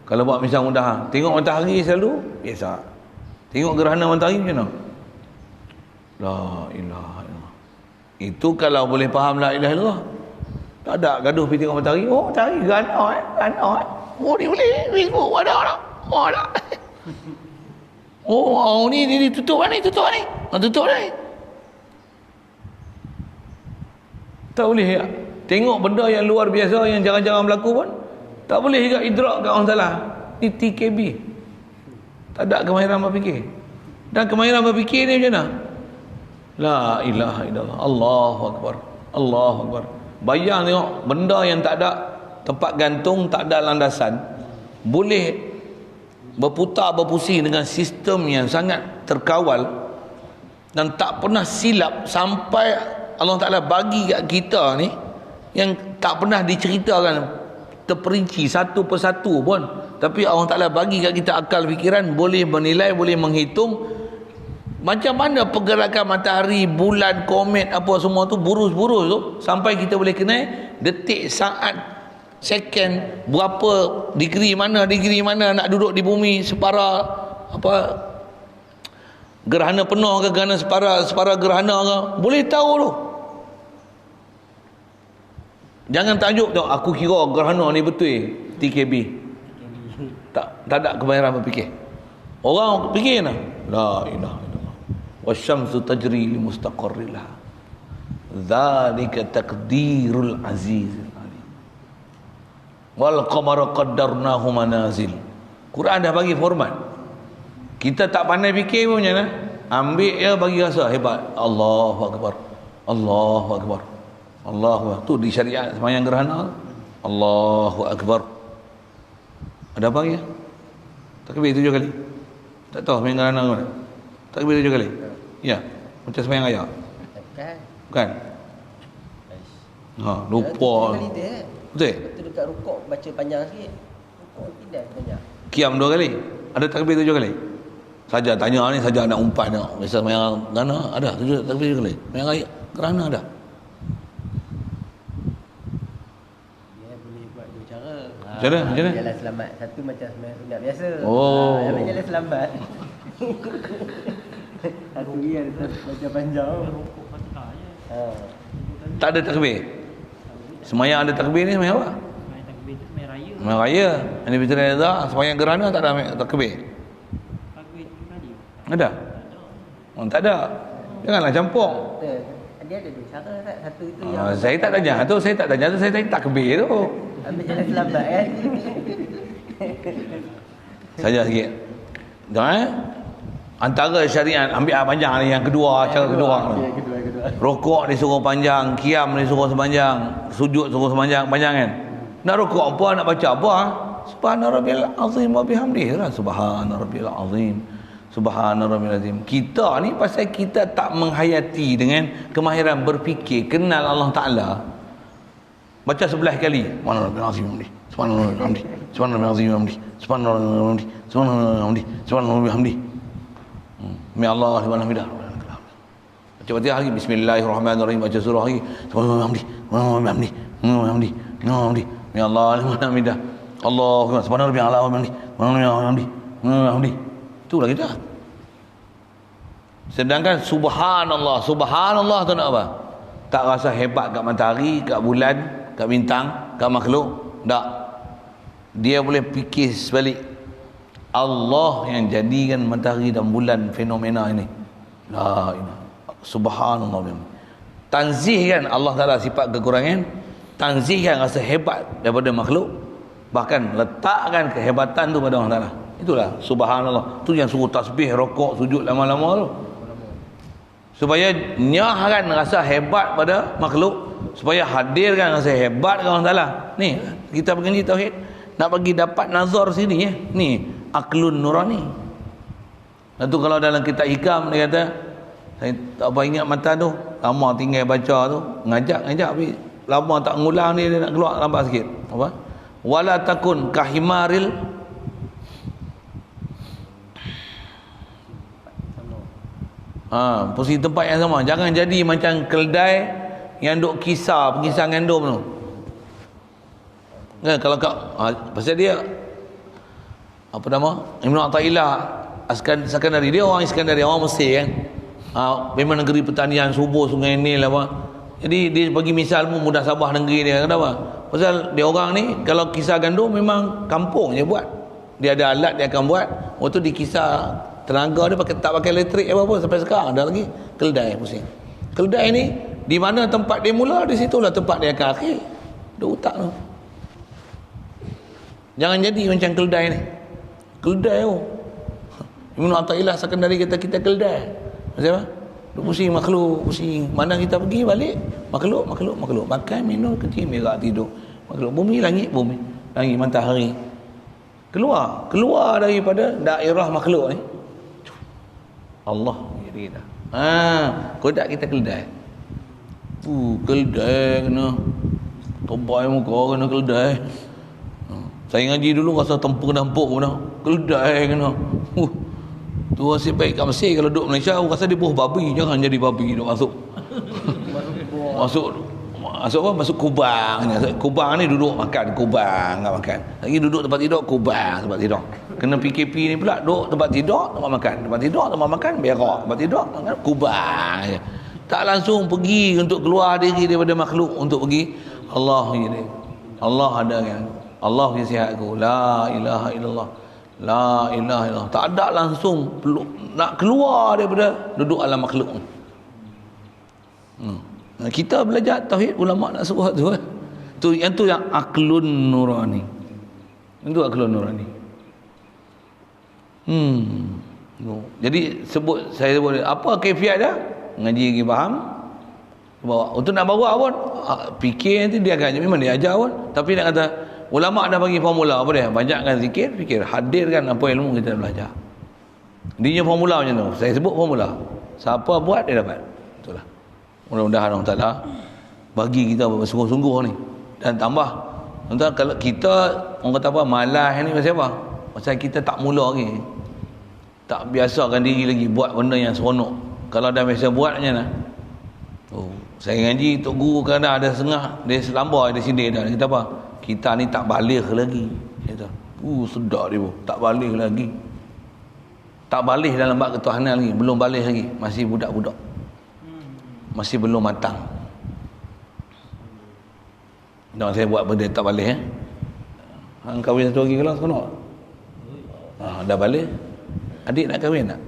kalau buat misal mudah, tengok matahari selalu, biasa. Tengok gerhana matahari macam mana? La ilaha illallah. Itu kalau boleh faham la ilaha illallah. Tak ada gaduh pergi tengok matahari. Oh, matahari gerhana gerhana Oh, ni boleh Facebook ada tak? Oh, ada. Oh, ni tutup ni. Tutup ni. Tak boleh ya. Tengok benda yang luar biasa yang jarang-jarang berlaku pun tak boleh juga idrak kat orang salah. Ni TKB. Tak ada kemahiran berfikir. Dan kemahiran berfikir ni macam mana? La ilaha illallah. Allahu akbar. Allahu akbar. Bayang tengok benda yang tak ada tempat gantung, tak ada landasan, boleh berputar berpusing dengan sistem yang sangat terkawal dan tak pernah silap, sampai Allah Ta'ala bagi kat kita ni yang tak pernah diceritakan terperinci satu persatu pun, tapi Allah Ta'ala bagi kat kita akal fikiran, boleh menilai, boleh menghitung macam mana pergerakan matahari, bulan, komet, apa semua tu, burus-burus tu, sampai kita boleh kenal detik, saat, second, berapa degree mana nak duduk di bumi, separa apa, gerhana penuh ke gerhana separa gerhana ke, boleh tahu tu. Jangan tajuk tu aku kira gerhana ni betul TKB. Tak ada kemahiran berfikir. Orang fikir nah, la ilaha illallah. Wasyamsu tajri li mustaqarril laha. Dzalika taqdirul azizil alim. Wal qamara qaddarnahu manazil. Quran dah bagi format. Kita tak pandai fikir pun macam mana? Ambil ya, bagi rasa hebat. Allahu akbar. Allahu akbar. Allahu akbar. Tu di syariat sembahyang gerhana. Allahu akbar. Ada apa ya? Takbir 7 kali. Tak tahu sembahyang gerhana mana? Takbir 7 kali. Ya, macam sembahyang raya. Bukan? Ha, lupa. Betul? Betul dekat rukuk baca panjang sikit. Rukuk tidak banyak. Qiyam 2 kali. Ada takbir 7 kali. Saja tanya ni, saja nak umpan tengok. Biasa sembahyang gerhana ada 7 takbir 7 kali. Sembahyang raya gerhana ada. Dia boleh buat dua cara. Macam mana? Jalan selamat. Satu macam sembahyang sunat biasa. Oh. Jalan selamat. Satu dia baca panjang. Tak ada takbir. Sembahyang ada takbir ni sembahyang apa? Sembahyang takbir tu sembahyang raya. Sembahyang raya. Ini bicara ada sembahyang gerhana tak ada takbir. Takbir 7 kali. Ada? Oh, tak ada. Janganlah campur. Betul. Dia ada dua cara. Satu itu yang Saya tak tanya tu, saya tanya takbir tu. ambil jalan selamat kan. Saja sikit. Jangan antara syariat ambil panjang ni yang kedua, cara kedua. Kedua. Rokok disuruh panjang, qiyam disuruh sepanjang, sujud suruh sepanjang, panjang kan. Nak rokok apa, nak baca apa? Subhana rabbil azim wa bihamdihi. Subhana rabbil azim. Subhana rabbil azim. Kita ni pasal kita tak menghayati dengan kemahiran berfikir, kenal Allah Taala. Baca 11 kali. Subhana rabbil azim wa bihamdihi. Subhana rabbil hamdi. Subhana rabbil azim wa bihamdihi. Subhana rabbil hamdi. Subhana rabbil hamdi. Subhana rabbil hamdi. Mi Allah subhanahu wa ta'ala. Baca Fatihah lagi, bismillahirrahmanirrahim, baca surah lagi, subhanallah hamdi, hamdi, mi Allah subhanahu wa ta'ala. Allahumma subhanallahi wa bihamdihi, hamdi. Itulah kita. Sedangkan subhanallah tu nak apa? Tak rasa hebat kat matahari, kat bulan, kat bintang, kat makhluk. Tak. Dia boleh fikir sebalik. Allah yang jadikan matahari dan bulan fenomena ini. La ilaha subhanallah. Tanzihkan Allah Taala sifat kekurangan, tanzihkan rasa hebat daripada makhluk, bahkan letakkan kehebatan tu pada Allah Taala. Itulah subhanallah. Tu yang suruh tasbih, rokok, sujud lama-lama tu. Supaya nyahkan rasa hebat pada makhluk, supaya hadirkan rasa hebat kepada Allah Taala. Ni kita mengaji tauhid nak bagi dapat nazar sini ya. Ni aklun nurani. Itu kalau dalam kitab hikam dia kata, saya tak apa ingat mata tu, lama tinggal baca tu, ngajak tapi lama tak ngulang ni, dia nak keluar lambat sikit. Apa? Wala takun kahimaril posisi tempat yang sama. Jangan jadi macam keldai yang duk kisar ngandum tu. Kan kalau kau pasal dia apa nama? Ibn Athaillah Iskandari, dia orang Iskandari, orang Mesir kan. Memang negeri pertanian, subur Sungai Nil apa. Jadi dia bagi misal pun mudah Sabah negeri dia. Kenapa? Pasal dia orang ni kalau kisar gandum memang kampung je buat. Dia ada alat dia akan buat. Waktu dikisar tenaga dia tak pakai elektrik apa-apa sampai sekarang ada lagi keldai pusing. Keldai ni di mana tempat dia mula, di situlah tempat dia akan akhir. Dia otak tu. Jangan jadi macam keldai ni. Keldai tu. Ibn Athaillah Iskandari kata kita keldai. Macam apa? Duk pusing makhluk, pusing. Mana kita pergi balik? Makhluk. Makan, minum, kecil, berak, tidur. Makhluk. Bumi, langit, matahari. Keluar daripada daerah makhluk ni. Allah jadi kita. Kodak kita keldai. Keldai kena tobai muka kena keldai. Saya ngaji dulu rasa tempur-tempur kena. Keldai kena. Tu nasib baik kat Mesir, kalau duduk Malaysia rasa dia buah babi. Jangan jadi babi duk masuk. Masuk kubang. Kubang ni duduk makan kubang, enggak makan. Lagi duduk tempat tidur kubang, tempat tidur. Kena PKP ni pula duduk tempat tidur, tempat makan. Tempat tidur, tempat makan, berak. Tempat tidur, makan kubang. Tak langsung pergi untuk keluar diri daripada makhluk untuk pergi Allah ni. Allah ada kan. Allah yang sihatku. La ilaha illallah. La ilaha illallah. Tak ada langsung nak keluar daripada duduk alam makhluk. Kita belajar tauhid, ulama nak suruh tu. Yang aklun nurani. Itu aklun nurani. Jadi saya sebut apa kaifiat dia? Ngaji lagi faham. Bawa untuk nak bawa pun fikir nanti dia akan memang dia ajar pun, tapi nak kata ulama dah bagi formula apa dia? Banyakkan zikir, fikir, hadirkan apa ilmu kita belajar. Dia formula macam tu. Saya sebut formula. Siapa buat dia dapat. Itulah. Mudah-mudahan Allah Taala bagi kita bersungguh-sungguh ni. Dan tambah, tuan kalau kita orang kata apa malas ni pasal apa? Pasal kita tak mula lagi. Tak biasakan diri lagi buat benda yang seronok. Kalau dah biasa buat macam mana? Saya ngaji tok guru kadang ada setengah dia selambar dia sini dah. Kita apa? Kita ni tak balik lagi. Kata, sedap dia tak balik lagi. Tak balik dalam bab ketuhanan lagi, belum balik lagi, masih budak-budak. Masih belum matang. Dan saya buat benda tak balik hang kahwin satu lagi kelas seronok. Dah balik. Adik nak kahwin tak?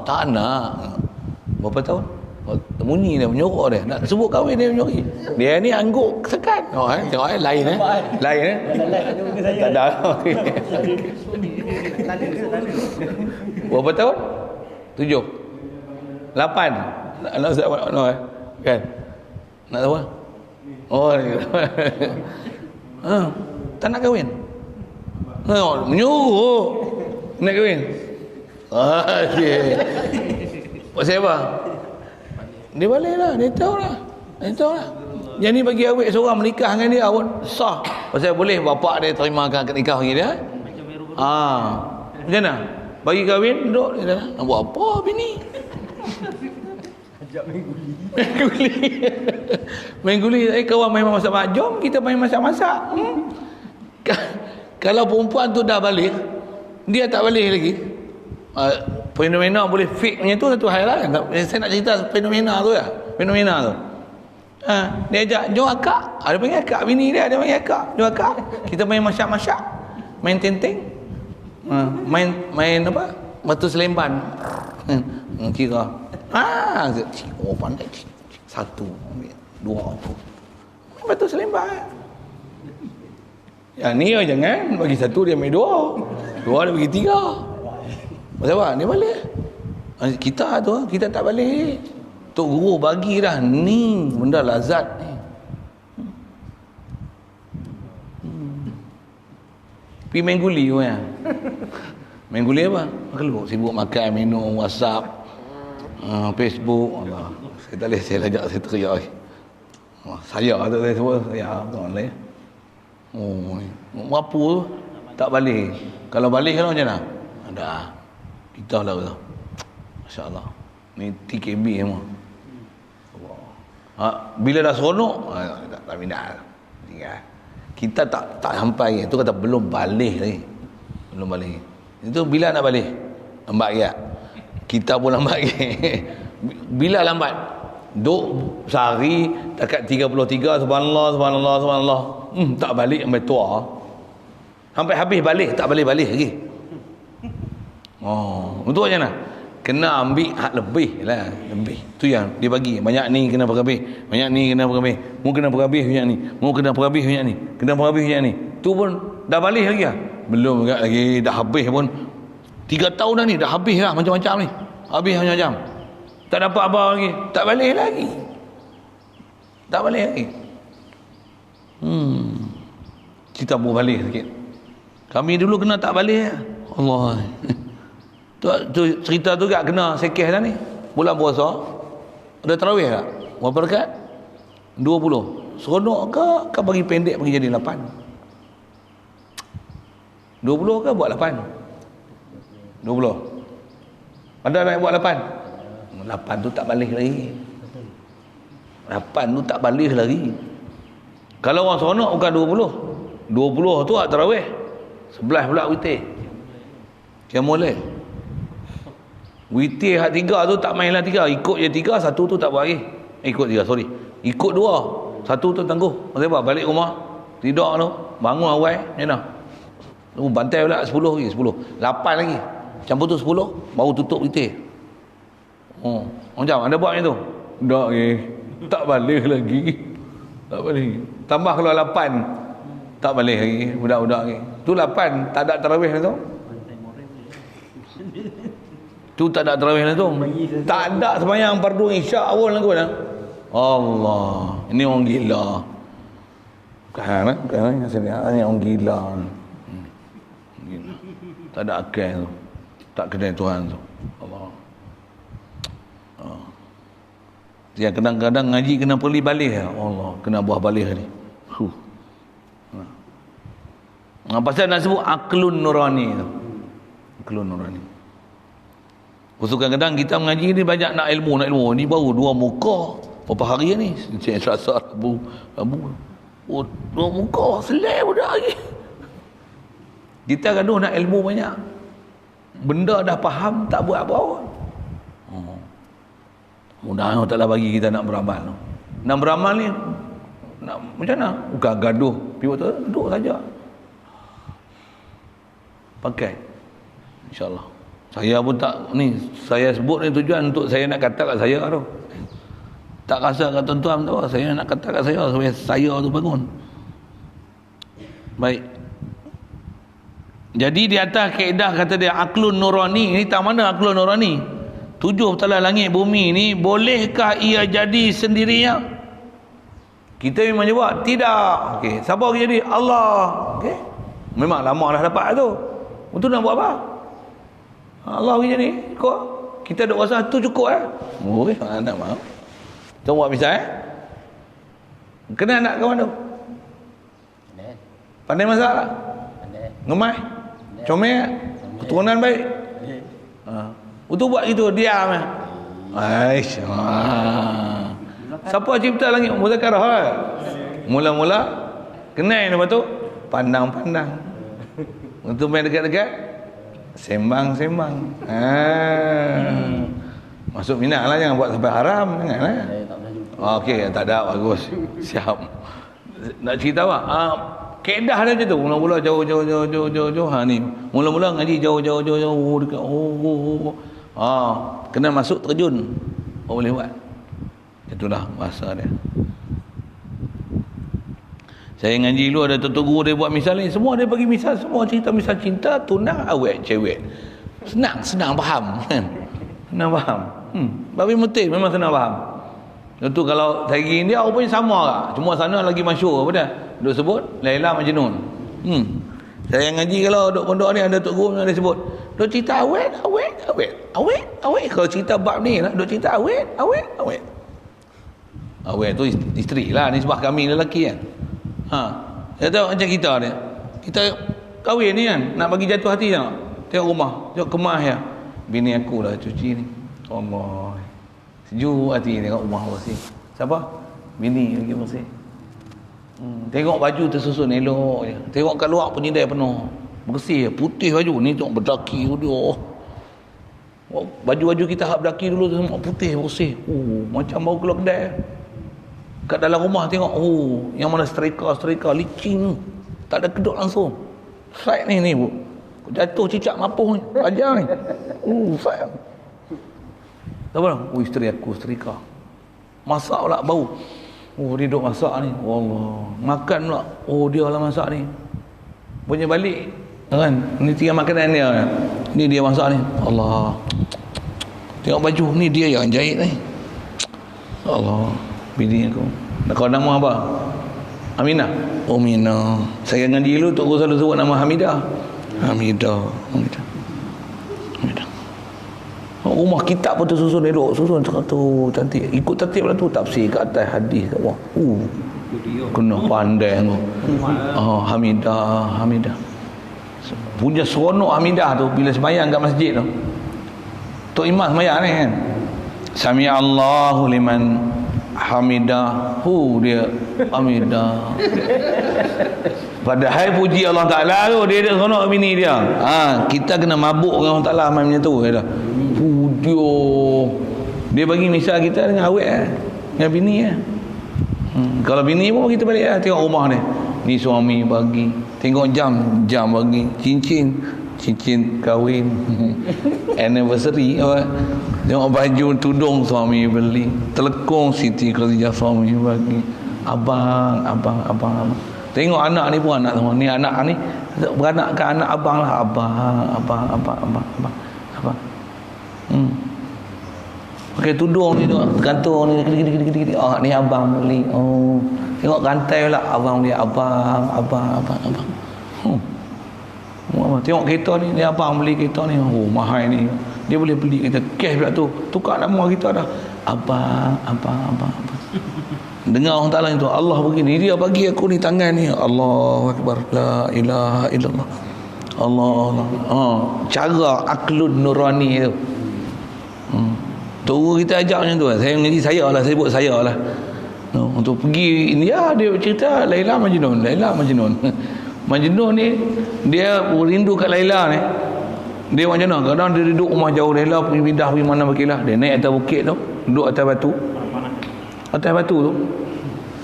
Tak nak. Berapa tahun? Bunyi dia menyorok dia. Nak sebut kahwin dia menyori. Dia ni angguk sekat. Tengok lain Lain tak ada. Berapa tahun? 7. 8. Anak saya kan. Nak tahu? Tak nak kahwin. Menyuruh nak kahwin. Buat saya apa? Dia balik lah, dia tahu lah. Yang ni bagi awet seorang menikah dengan dia awet sah. Pasal boleh bapak dia terimakan akad nikah bagi dia. Macam mana? Bagi kahwin duduk dia dah. Nak buat apa bini? Ajak main guli. Kawan main masak-masak. Jom kita main masak-masak. Kalau perempuan tu dah balik, dia tak balik lagi. Fenomena boleh fake macam tu satu hal lah. Saya nak cerita fenomena tu. Dia ajak, jom akak. Dia panggil akak, bini dia panggil akak. Jom akak, kita main masak-masak, main tenteng, main apa, batu selemban. Kira pandai. 1, 2 batu selemban. Yang ni jangan bagi 1 dia main 2 dia bagi 3. Pasal apa? Dia balik. Kita tu, kita tak balik. Tok guru bagi dah. Ni benda lazat ni. Pi main guli pun ya. Main guli apa? Keluar sibuk makan, minum, WhatsApp, Facebook. Allah. Saya tak boleh, saya lajak, saya teriak. Saya tu saya sebut, saya tuan lain. Oh, apa tu? Tak balik. Kalau balik kan macam mana? Ada. Kita lah tu. Masya-Allah. Ni TKB semua. Bila dah seronok, tak minat. Tinggal. Kita tak sampai. Itu kata belum balik lagi. Belum balik. Itu bila nak balik? Lambat ya. Kita pun lambat. Bila lambat? Duk sehari dekat 33 subhanallah subhanallah subhanallah. Tak balik sampai tua. Sampai habis balik tak balik lagi. Untuk macam mana? Kena ambil hak lebih lah, lebih. Tu yang dia bagi. Banyak ni kena berhabis, banyak ni kena berhabis. Mu kena berhabis banyak ni, mu kena berhabis banyak ni, kena berhabis banyak ni. Tu pun dah balik lagi ah. Belum juga lagi, dah habis pun 3 tahun dah ni, dah habis lah macam-macam ni. Habis macam-macam. Tak dapat apa lagi, tak balik lagi. Tak balik lagi. Kita boleh balik sikit. Kami dulu kena tak balik lah. Allah. Tu cerita tu gak kena sekeh dah ni. Bulan puasa ada tarawih tak? Berapa rakaat? 20. Seronok ke bagi pendek bagi jadi 8? 20 ke buat 8? 20. Ada nak buat 8? 8 tu tak balik lagi. 8 tu tak balik lagi. Kalau orang seronok bukan 20. 20 tu hak tarawih. 11 pula witir. Qiyamul lail. Witir hak 3 tu tak mainlah 3, ikut je 3, satu tu tak buat lagi. Ikut 3, sorry. Ikut 2, satu tu tangguh. Maksudnya apa? Balik rumah, tidur tu, bangun awal, macam mana? Bantai pula 10 lagi, 10. 8 lagi. Campur tu 10, baru tutup witir. Macam ada buat macam tu? Tak lagi. Tak balik lagi. Tak balik. Tambah kalau 8, tak balik lagi. Budak-budak lagi. Tu 8, tak ada tarawih tu. Tu tak ada tarawih tu. Tak ada sembahyang fardu isyak awal lagu dah. Allah, ini orang gila. Kan yang saya ni orang gila. Gila. Tak ada akal tu. Tak kenal Tuhan tu. Allah. Yang kadang-kadang ngaji kena perli balik. Allah, kena buah balik ni. Pasal nak sebut aklun nurani tu. Aklun nurani. Kadang kita mengaji ni banyak nak ilmu. Ni baru 2 muka. Berapa hari ni? Selasa, Rabu. Oh, 2 muka. Selai budak lagi. Kita gaduh nak ilmu banyak. Benda dah faham, tak buat apa-apa. Mudah-mudahan Allah Ta'ala bagi kita nak beramal. Nak beramal ni, nak, macam mana? Bukan gaduh. Pergi waktu duduk saja. Pakai. InsyaAllah. Saya pun tak ni, saya sebut ni tujuan untuk saya nak kata kat saya tu. Tak rasa kat tuan-tuan tu, saya nak kata kat saya supaya saya tu bangun. Baik. Jadi di atas kaedah kata dia aklun nurani, ni tak mana aklun nurani? 7 tala langit bumi ni bolehkah ia jadi sendirinya? Kita memang jawab tidak. Okey, siapa yang jadi? Allah. Okey. Memang lama dah dapat tu. Untuk nak buat apa? Allah pergi jadi kok kita duk rasa tu cukup nak maaf. Kita buat misal kena anak kawan tu pandai masak tak? Ngemai? Comel? Keturunan baik? Untuk buat gitu diam Aish. Siapa cipta langit muzakarah? Mula-mula kenal lepas tu pandang-pandang. Untuk main dekat-dekat sembang-sembang. Masuk minat lah, jangan buat sampai haram. Janganlah. Okey, tak ada, bagus. Siap. Nak cerita apa? Kaedah dia macam tu. Mula-mula jauh. Ni. Mula-mula ngaji jauh dekat. Kena masuk terjun. Boleh buat. Itulah bahasa dia. Saya ngaji dulu ada tuan guru dia buat misal ni, semua dia bagi misal, semua cerita misal cinta, tunang, awet, cewek. Senang faham kan. Senang faham. Babi mutil memang senang faham. Tentu kalau saya pergi India pun sama lah. Cuma sana lagi masyhur apa dia? Duk sebut Laila Majnun. Saya ngaji kalau duk pondok ni ada tok guru yang dia sebut, duk cerita awet. Kalau cerita bab ni lah, duk cerita awet. Awet tu isteri lah, ni sebab kami lelaki kan. Dia tahu macam kita ni. Kita kahwin ni kan, nak bagi jatuh hati tak? Tengok rumah, tengok kemas ya. Bini aku lah cuci ni. Allah. Sejuk hati tengok rumah bersih. Siapa? Bini lagi bersih. Tengok baju tersusun elok je. Tengok kat luar penyedai penuh. Bersih, putih baju. Ni tengok berdaki dia. Baju-baju kita hak berdaki dulu tu semua putih, bersih. Macam baru keluar kedai. Kat dalam rumah tengok, yang mana setrika licin. Tak ada kedut langsung. Strike ni bu. Jatuh cicak mapuh ni. Ajar ni. Strike. Tak apa? Isteri aku setrika. Masak pula bau. Dia duduk masak ni. Allah. Makan pula. Dia lah masak ni. Punya balik. Kan? Ni tinggal makanan dia. Ni dia masak ni. Allah. Tengok baju. Ni dia yang jahit ni. Allah. Bini aku. Kau nama apa? Aminah. Aminah. Saya ngaji dulu Tok Guru selalu sebut nama Hamidah. Hamidah. Rumah kitab pun tersusun elok, susun tu cantik. Ikut tertib lah tu, tafsir kat atas, hadis kat bawah. Kena pandai tu. Hamidah. Punya seronok Hamidah tu bila sembahyang kat masjid tu. Tok Imam sembahyang ni kan. Sami Allahu liman hamidah. Dia Hamidah. Padahal puji Allah Ta'ala tu, dia ada seronok bini dia. Kita kena mabuk dengan Allah Ta'ala macam tu. Dia bagi misal kita dengan awet dengan bini kalau bini pun kita balik tengok rumah ni. Ni suami bagi, tengok jam bagi, cincin kahwin, anniversary apa. Tengok baju tudung suami beli, telekong Siti Khadijah suami bagi, abang. Tengok anak ni pun anak semua. Ni anak ni beranak ke anak abang lah. Abang. Pakai tudung ni tu, gantung ni gede. Ni abang beli. Tengok rantai pula abang dia, abang. Tengok kereta ni abang beli kereta ni. Mahal ni. Dia boleh beli kereta cash pula tu. Tukar nama kita dah. Abang. Dengar orang Ta'ala itu, Allah begini, dia bagi aku ni tangan ni. Allahu Akbar. La ilaha illallah. Allah. Cara aklun nurani tu. Tunggu kita ajak macam tu. Saya mengaji saya lah. Untuk pergi India, dia cerita Laila Majnun. Majnun ni dia rindu kat Laila ni. Dia macam mana? Kadang dia duduk rumah jauh, Laila pindah pergi mana berkilah. Dia naik atas bukit tu, duduk atas batu. Atas batu tu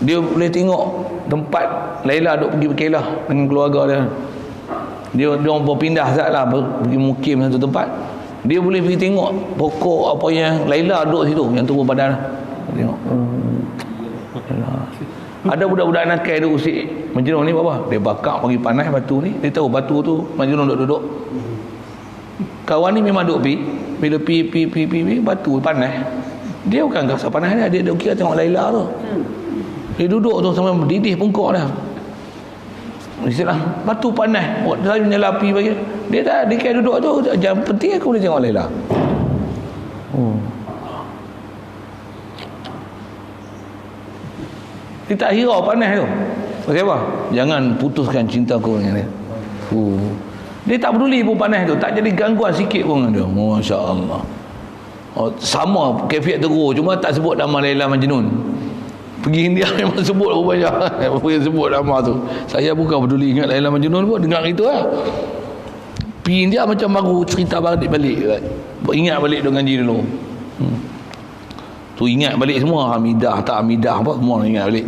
dia boleh tengok tempat Laila duduk pergi berkilah dengan keluarga dia. Dia berpindah zat lah, pergi mukim satu tempat. Dia boleh pergi tengok pokok apa yang Laila duduk situ, yang tumbuh badan. Tengok. Ada budak-budak nakal dia usik Majnun ni apa? Dia bakar bagi panas batu ni. Dia tahu batu tu Majnun duduk. Kawan ni memang duduk bila pi batu panas. Dia bukan rasa panas dia duduk kira tengok Laila tu. Dia duduk tu sampai mendidih pungkok dah. Istilah batu panas, saya menyala api bagi dia tak, dia kaya duduk tu jam penting aku boleh tengok Laila. Dia tak hirau panas tu. Pasal apa? Jangan putuskan cintaku dengan dia. Dia tak peduli pun panas tu, tak jadi gangguan sikit pun dengan dia. Masya-Allah. Sama kefiat teruk, cuma tak sebut nama Laila Majnun. Pergi India memang sebut rupanya. Pergi sebut nama tu. Saya bukan peduli ingat Laila Majnun pun, dengar itu lah. Pergi India macam baru cerita balik. Ingat balik dengan ngaji dulu. Tu ingat balik semua. Hamidah tak Hamidah apa semua ingat balik.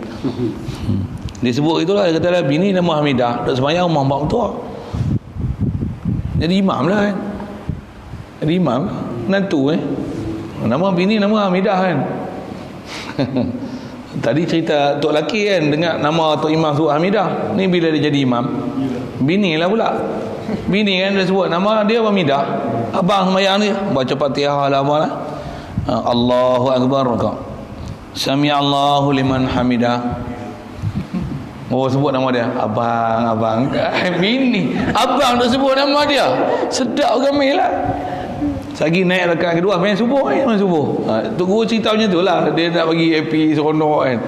Dia sebut itulah, dia kata bini nama Hamidah, tak sembahyang rumah mak tua. Jadi imam lah kan. Jadi imam nantu nama bini nama Hamidah kan. Tadi cerita tok laki kan dengar nama tok imam sebut Hamidah. Ni bila dia jadi imam, bini lah pula. Bini kan dia sebut nama dia Hamidah. Abang sembahyang ni baca Fatihah lah apa lah. Allahu Akbar kau. Sami Allahu liman hamidah. Oh, sebut nama dia. Abang. Bini. Abang dah sebut nama dia. Sedap gamil lah. Lagi naik rakaat kedua main subuh. Tok guru cerita macam tu lah. Dia nak bagi happy, seronok kan.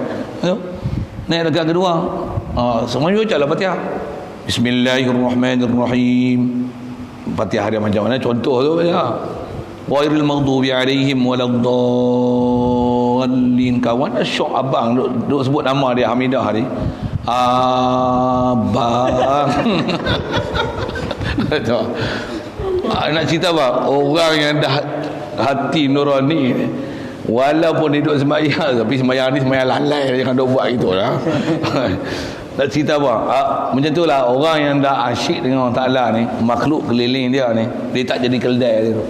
Naik rakaat kedua. Semuanya baca lah Fatihah. Bismillahirrahmanirrahim. Fatihah dia macam mana? Contoh tu baca. Ghairil maghdubi alaihim waladdallin. Kawan syok abang duk sebut nama dia Hamidah ni. Abang. Nak cerita apa? Orang yang dah hati nurani ni, walaupun hidup sembahyang, tapi sembahyang ni sembahyang lalai, jangan duk buat gitu lah. Nak cerita apa? Macam tu lah orang yang dah asyik dengan Allah Ta'ala ni, makhluk keliling dia ni, dia tak jadi keldai dia tu.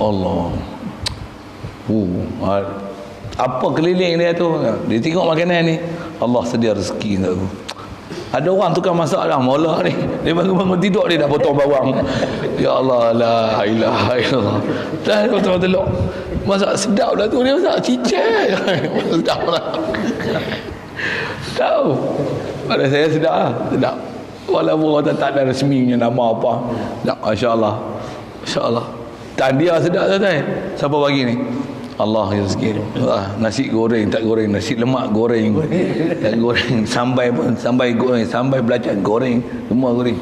Allah. Apa keliling dia tu? Dia tengok makanan ni, Allah sedia rezeki untuk aku. Ada orang tukang masak dah, mula ni, dia bangun tidur dia dah potong bawang. Ya Allah, la ilaha illallah. Dah potong telur. Masak sedap lah tu, dia masak cicak. Sedap lah. Tahu. Pada saya sedap lah, sedap. Walaupun orang tak ada resminya nama apa. Sedap, masya-Allah. Masya-Allah. Tadiah sedap tak? Siapa bagi ni? Allah rezeki. Nasi goreng tak goreng, nasi lemak goreng. Tak goreng, sambai pun sambai goreng, sambai belacan goreng, semua goreng.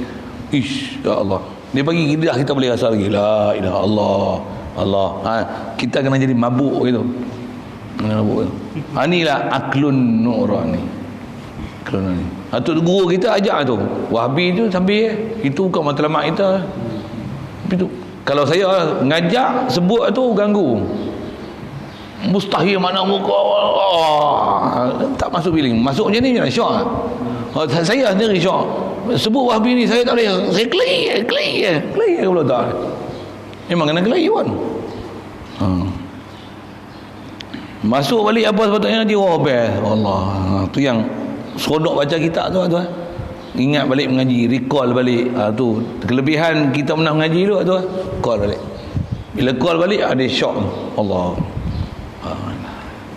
Ish, ya Allah. Dia bagi lidah kita boleh rasa lagi. La ilaha Allah. Kita kena jadi mabuk gitu. Mabuk gitu. Inilah aklun nurani. Aklun ni. Atuk guru kita ajak tu. Wahabi tu sambil itu bukan matlamat kita. Tapi tu kalau saya ngajak sebut tu ganggu. Mustahil mana muka tak masuk feeling. Masuk macam ni je lah, syok. Saya sendiri syok. Sebut Wahabi ni saya tak boleh. Saya clear kalau tak. Memang kena clear pun. Masuk balik apa sepatutnya nanti best. Allah. Tu yang seronok baca kitab tu. Ingat balik mengaji, recall balik. Tu kelebihan kita pernah mengaji tu. Call balik. Bila call balik ada syok. Allah.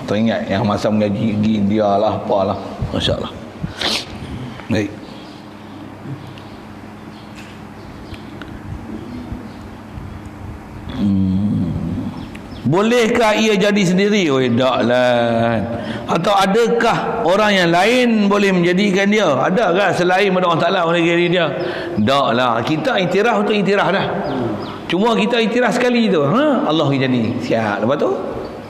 Teringat yang masa mengaji dia lah apalah, masya-Allah. Baik. Bolehkah ia jadi sendiri? Oh, taklah. Atau adakah orang yang lain boleh menjadikan dia? Adakah selain pada Allah Taala boleh jadi dia? Taklah. Kita iktiraf untuk iktiraf dah. Cuma kita iktiraf sekali tu. Allah jadi. Siap. Lepas tu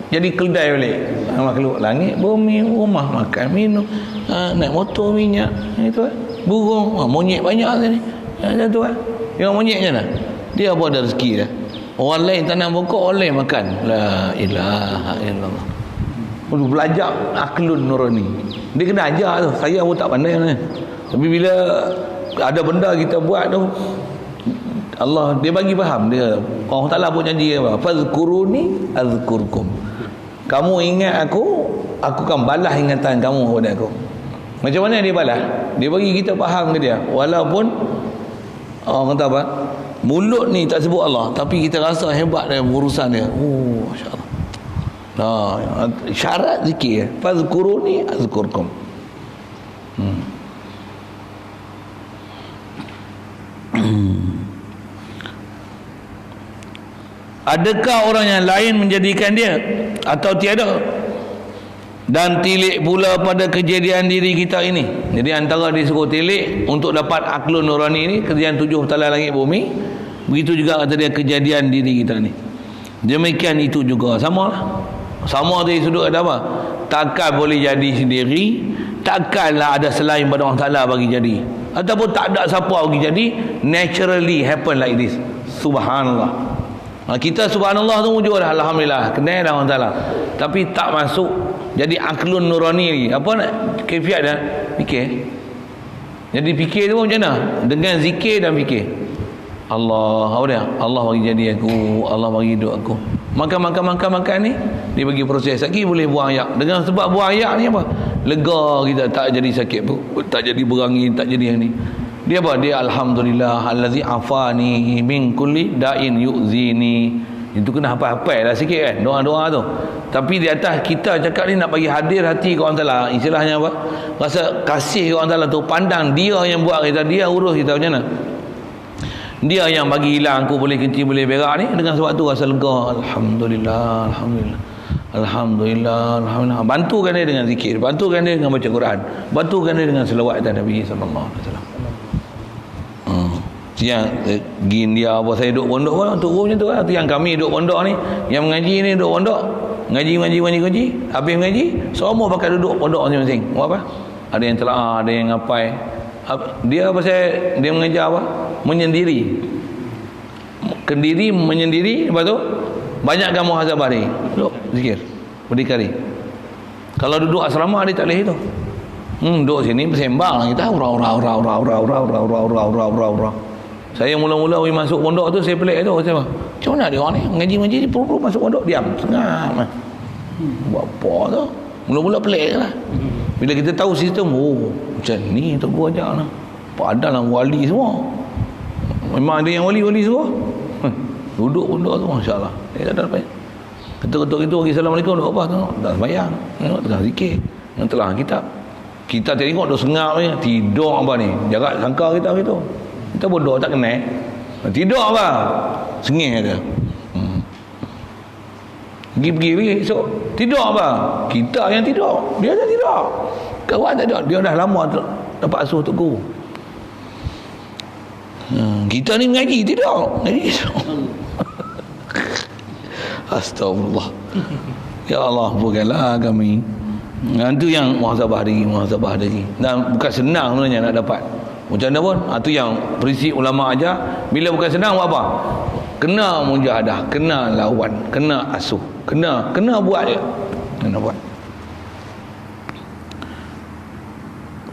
jadi keldai balik. Makhluk langit, bumi, rumah, makan, minum, naik motor, minyak, itu burung, monyet banyak sini. Macam tu Tengok monyet macam mana? Dia apa ada rezeki dah. Orang lain tanam pokok, orang lain makan. La ilaha illallah. Perlu belajar aklun nurani. Dia kena ajar tu. Saya pun tak pandai mana. Tapi bila ada benda kita buat tu, Allah dia bagi faham dia. Allah Taala pun janji apa? Fazkuruni azkurkum. Kamu ingat aku akan balas ingatan kamu kepada aku. Macam mana dia balas? Dia bagi kita faham ke dia. Walaupun orang kata apa? Mulut ni tak sebut Allah, tapi kita rasa hebat dalam urusan dia. Oh, masya-Allah. Nah, syarat zikir. Fazkuruni azkurkum. Adakah orang yang lain menjadikan dia atau tiada? Dan tilik pula pada kejadian diri kita ini. Jadi antara disuruh tilik untuk dapat aklun nurani ini, kejadian 7 petala langit bumi. Begitu juga kata dia kejadian diri kita ni. Demikian itu juga sama lah. Sama dari sudut ada apa? Takkan boleh jadi sendiri, takkanlah ada selain pada Allah Taala bagi jadi. Ataupun tak ada siapa bagi jadi, naturally happen like this. Subhanallah. Kita subhanallah tu wujud dah, alhamdulillah, kenal dah Allah Taala. Tapi tak masuk jadi aklun nurani lagi. Apa nak kaifiat dia? Fikir. Jadi fikir tu macam mana? Dengan zikir dan fikir. Allah, apa dia? Allah bagi jadi aku, Allah bagi hidup aku. Makan ni dia bagi proses. Lagi boleh buang ayak. Dengan sebab buang ayak ni apa? Lega kita, tak jadi sakit pun, tak jadi berangin, tak jadi yang ni. Dia apa? Dia alhamdulillah allazi afani min kulli da'in yu'zini. Itu kena hafal-hafal lah sikit kan doa-doa tu. Tapi di atas kita cakap ni nak bagi hadir hati ke orang Taala, istilahnya apa, rasa kasih ke orang Taala tu, pandang dia yang buat kita, dia urus kita macam mana, dia yang bagi hilang aku boleh kencing boleh berak ni. Dengan sebab tu rasa lega. Alhamdulillah, Alhamdulillah, Alhamdulillah, Alhamdulillah. Bantukan dia dengan zikir, bantukan dia dengan baca Quran, bantukan dia dengan selawat atas Nabi sallallahu alaihi wasallam. Yang gin dia apa, saya duduk pondok pun untuk macam tu lah. Tu yang kami duduk pondok ni, yang mengaji ni duduk pondok, ngaji, habis mengaji semua pakai duduk pondok masing-masing. Buat apa? Ada yang telah, ada yang ngapai. Dia pasal dia mengajar apa? Menyendiri. Kendiri, menyendiri, lepas tu banyakkan muhasabah ni. Duduk zikir, berdikari. Kalau duduk asrama dia tak boleh itu. Duduk sini bersembang kita ura. Saya mula-mula masuk pondok tu saya pelik tu, saya macam mana dia orang ni mengaji perlu masuk pondok diam sengam. Buat apa tu? Mula-mula pelik lah. Bila kita tahu sistem, macam ni tu gua ajar lah. Padahal wali semua. Memang ada yang wali semua. Duduk pondok tu masya-Allah. Tak ada apa. Ketuk-ketuk itu bagi assalamualaikum, duk apa tu? Tak sembahyang. Tengah zikir. Yang telah kitab. Kita tengok duk sengap ni, tidur apa ni? Jarak sangka kita gitu. Kita bodoh tak kenal. Tidur apa? Sengih dia. Pergi esok. Tidur apa? Kita yang tidur. Dia tak tidur. Kawan tak tidur. Dia dah lama dapat asuh tok guru. Kita ni mengaji tidur. Ngaji esok. Astagfirullah. Ya Allah, bukanlah kami. Itu yang muhasabah diri. Dan bukan senang sebenarnya nak dapat. Macam mana pun, itu yang prinsip ulama ajar. Bila bukan senang buat apa? Kena mujahadah, kena lawan, kena asuh, kena buat je. Kena buat.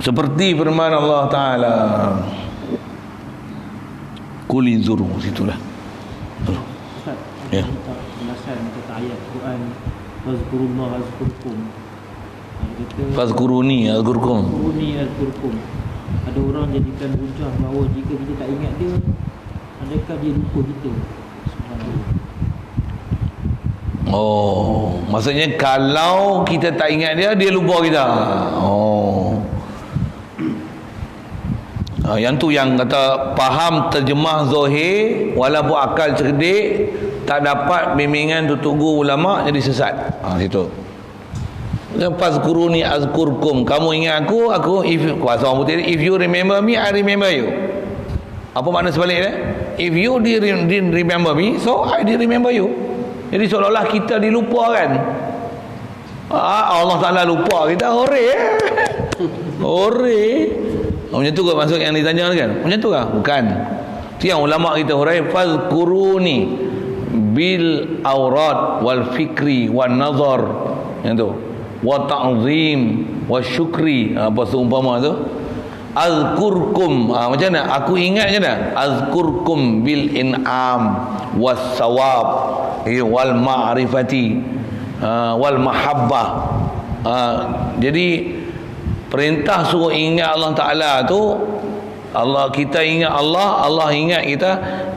Seperti firman Allah Ta'ala, Qul inzuru, situlah. Ustaz, ya. Penjelasan kata ayat Quran, Fazkurullah azkurkum. Fazkuruni azkurkum. Ada orang jadikan hujah bahawa jika kita tak ingat dia, adakah dia lupa kita? Oh, maksudnya kalau kita tak ingat dia, dia lupa kita. Oh. Yang tu yang kata faham terjemah zahir walaupun akal cerdik tak dapat bimbingan tutugu ulama jadi sesat. Situ. Fazkuruni azkurkum. Kamu ingat aku if you remember me, I remember you. Apa makna sebaliknya? If you didn't remember me, so I didn't remember you. Jadi seolah-olah kita dilupakan. Allah Ta'ala lupa kita. Hore. Macam tu ke maksud yang ditanya kan? Macam tu kah? Bukan. Itu yang ulama kita hore. Fazkuruni bil awrad wal fikri wal nazar. Yang tu. Wa ta'zim wa syukri. Apa seumpama tu? Azkurkum. Macam mana? Aku ingat je dah. Azkurkum bil in'am was sawab wal ma'rifati wal mahabbah. Jadi perintah suruh ingat Allah Ta'ala tu, Allah, kita ingat Allah, Allah ingat kita.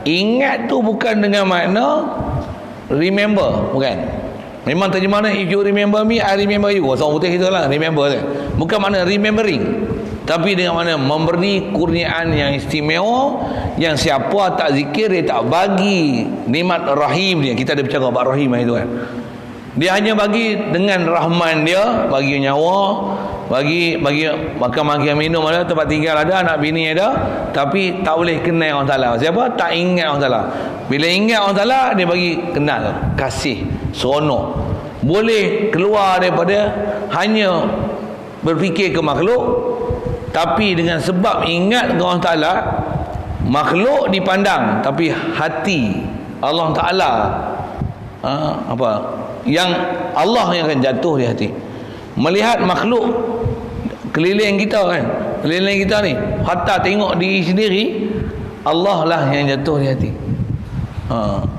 Ingat tu bukan dengan makna remember, bukan. Memang terjemahan if you remember me, I remember you. Orang putih kita lah remember tu. Bukan makna remembering, tapi dengan mana memberi kurniaan yang istimewa, yang siapa tak zikir dia tak bagi nikmat rahim dia. Kita ada bercakap bab rahim itu kan. Dia hanya bagi dengan rahman dia, bagi nyawa, bagi makan minum ada, tempat tinggal ada, anak bini ada, tapi tak boleh kenal Allah Ta'ala. Siapa tak ingat Allah Ta'ala. Bila ingat Allah Ta'ala, dia bagi kenal, kasih, seronok. Boleh keluar daripada hanya berfikir ke makhluk, tapi dengan sebab ingat ke Allah Ta'ala, makhluk dipandang, tapi hati Allah Ta'ala yang Allah yang akan jatuh di hati. Melihat makhluk keliling kita kan, keliling kita ni, hatta tengok diri sendiri, Allah lah yang jatuh di hati.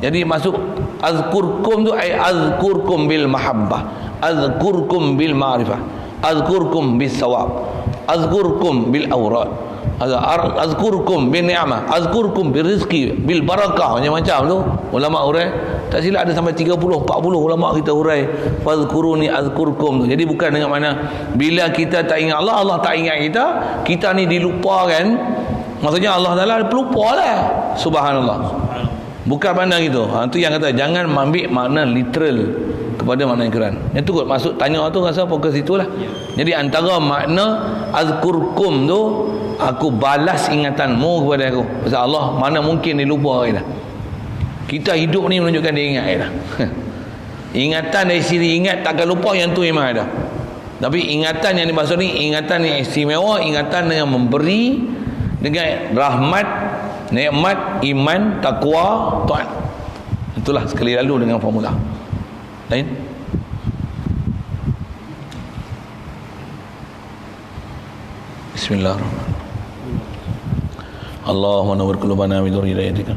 Jadi masuk azkurkum tu ay azkurkum bil mahabbah, azkurkum bil ma'rifah, azkurkum bis sawab, azkurkum bil awrad, azkurkum bin ni'mah, azkurkum bil rizqi bil barakah. Macam-macam tu ulama urang Tak silap ada sampai 30 40 ulama kita hurai fazkuruni azkurkum tu. Jadi bukan dengan mana bila kita tak ingat Allah, Allah tak ingat kita, kita ni dilupakan. Maksudnya Allah Taala pelupalah. Subhanallah. Bukan pandang gitu. Itu yang kata jangan ambil makna literal kepada makna Quran. Yang tu kot maksud tanya tu rasa fokus itulah. Jadi antara makna azkurkum tu, aku balas ingatanmu kepada aku. Pasal Allah mana mungkin dia lupa kita. Kita hidup ni menunjukkan dia ingat kita. Ingatan dari sini ingat takkan lupa, yang tu memang ada. Tapi ingatan yang dimaksud ni ingatan yang istimewa, ingatan yang memberi dengan rahmat, nikmat, iman, takwa, taat. Itulah sekali lalu dengan formula. Lain? Bismillahirrahmanirrahim. Allahumma nawwir qulubana bi nuri hidayatika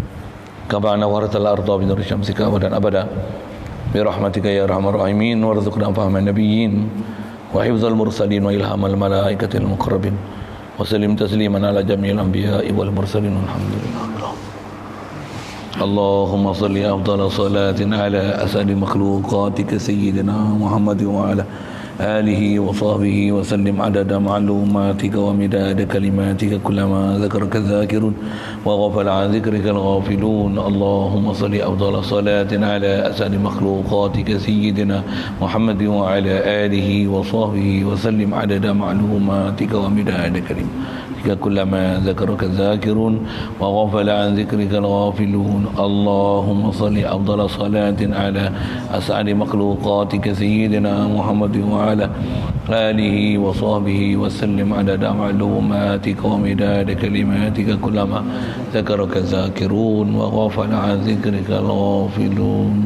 kama nawwartal arda bi nuri syamsika abadan abada bi rahmatika ya arhamar rahimin warzuqna fahman nabiyyin wa hifdzal mursalin wa ilhamal malaikatil muqarrabin wa sallim tasliman ala jami'il anbiya'i wal mursalin walhamdulillah. Allahumma salli afdala salatin ala asadi makhluqatika sayyidina Muhammad wa ala آله وصحبه وسلم عدد معلوماتك ومداد كلماتك كلما ذكرك الذاكرون وغفل عن ذكرك الغافلون. اللهم صل أفضل صلاة على أسعد مخلوقاتك سيدنا محمد وعلى آله وصحبه وسلم عدد معلوماتك ومداد كلماتك كلما ذكرك الذاكرون وغفل عن ذكرك الغافلون. اللهم صل أفضل صلاة على أسعد مخلوقاتك سيدنا محمد وعلى آله وصحبه وسلم عدد معلوماتك ومداد كلماتك كلما ذكرك الذاكرون وغفل عن ذكرك الغافلون.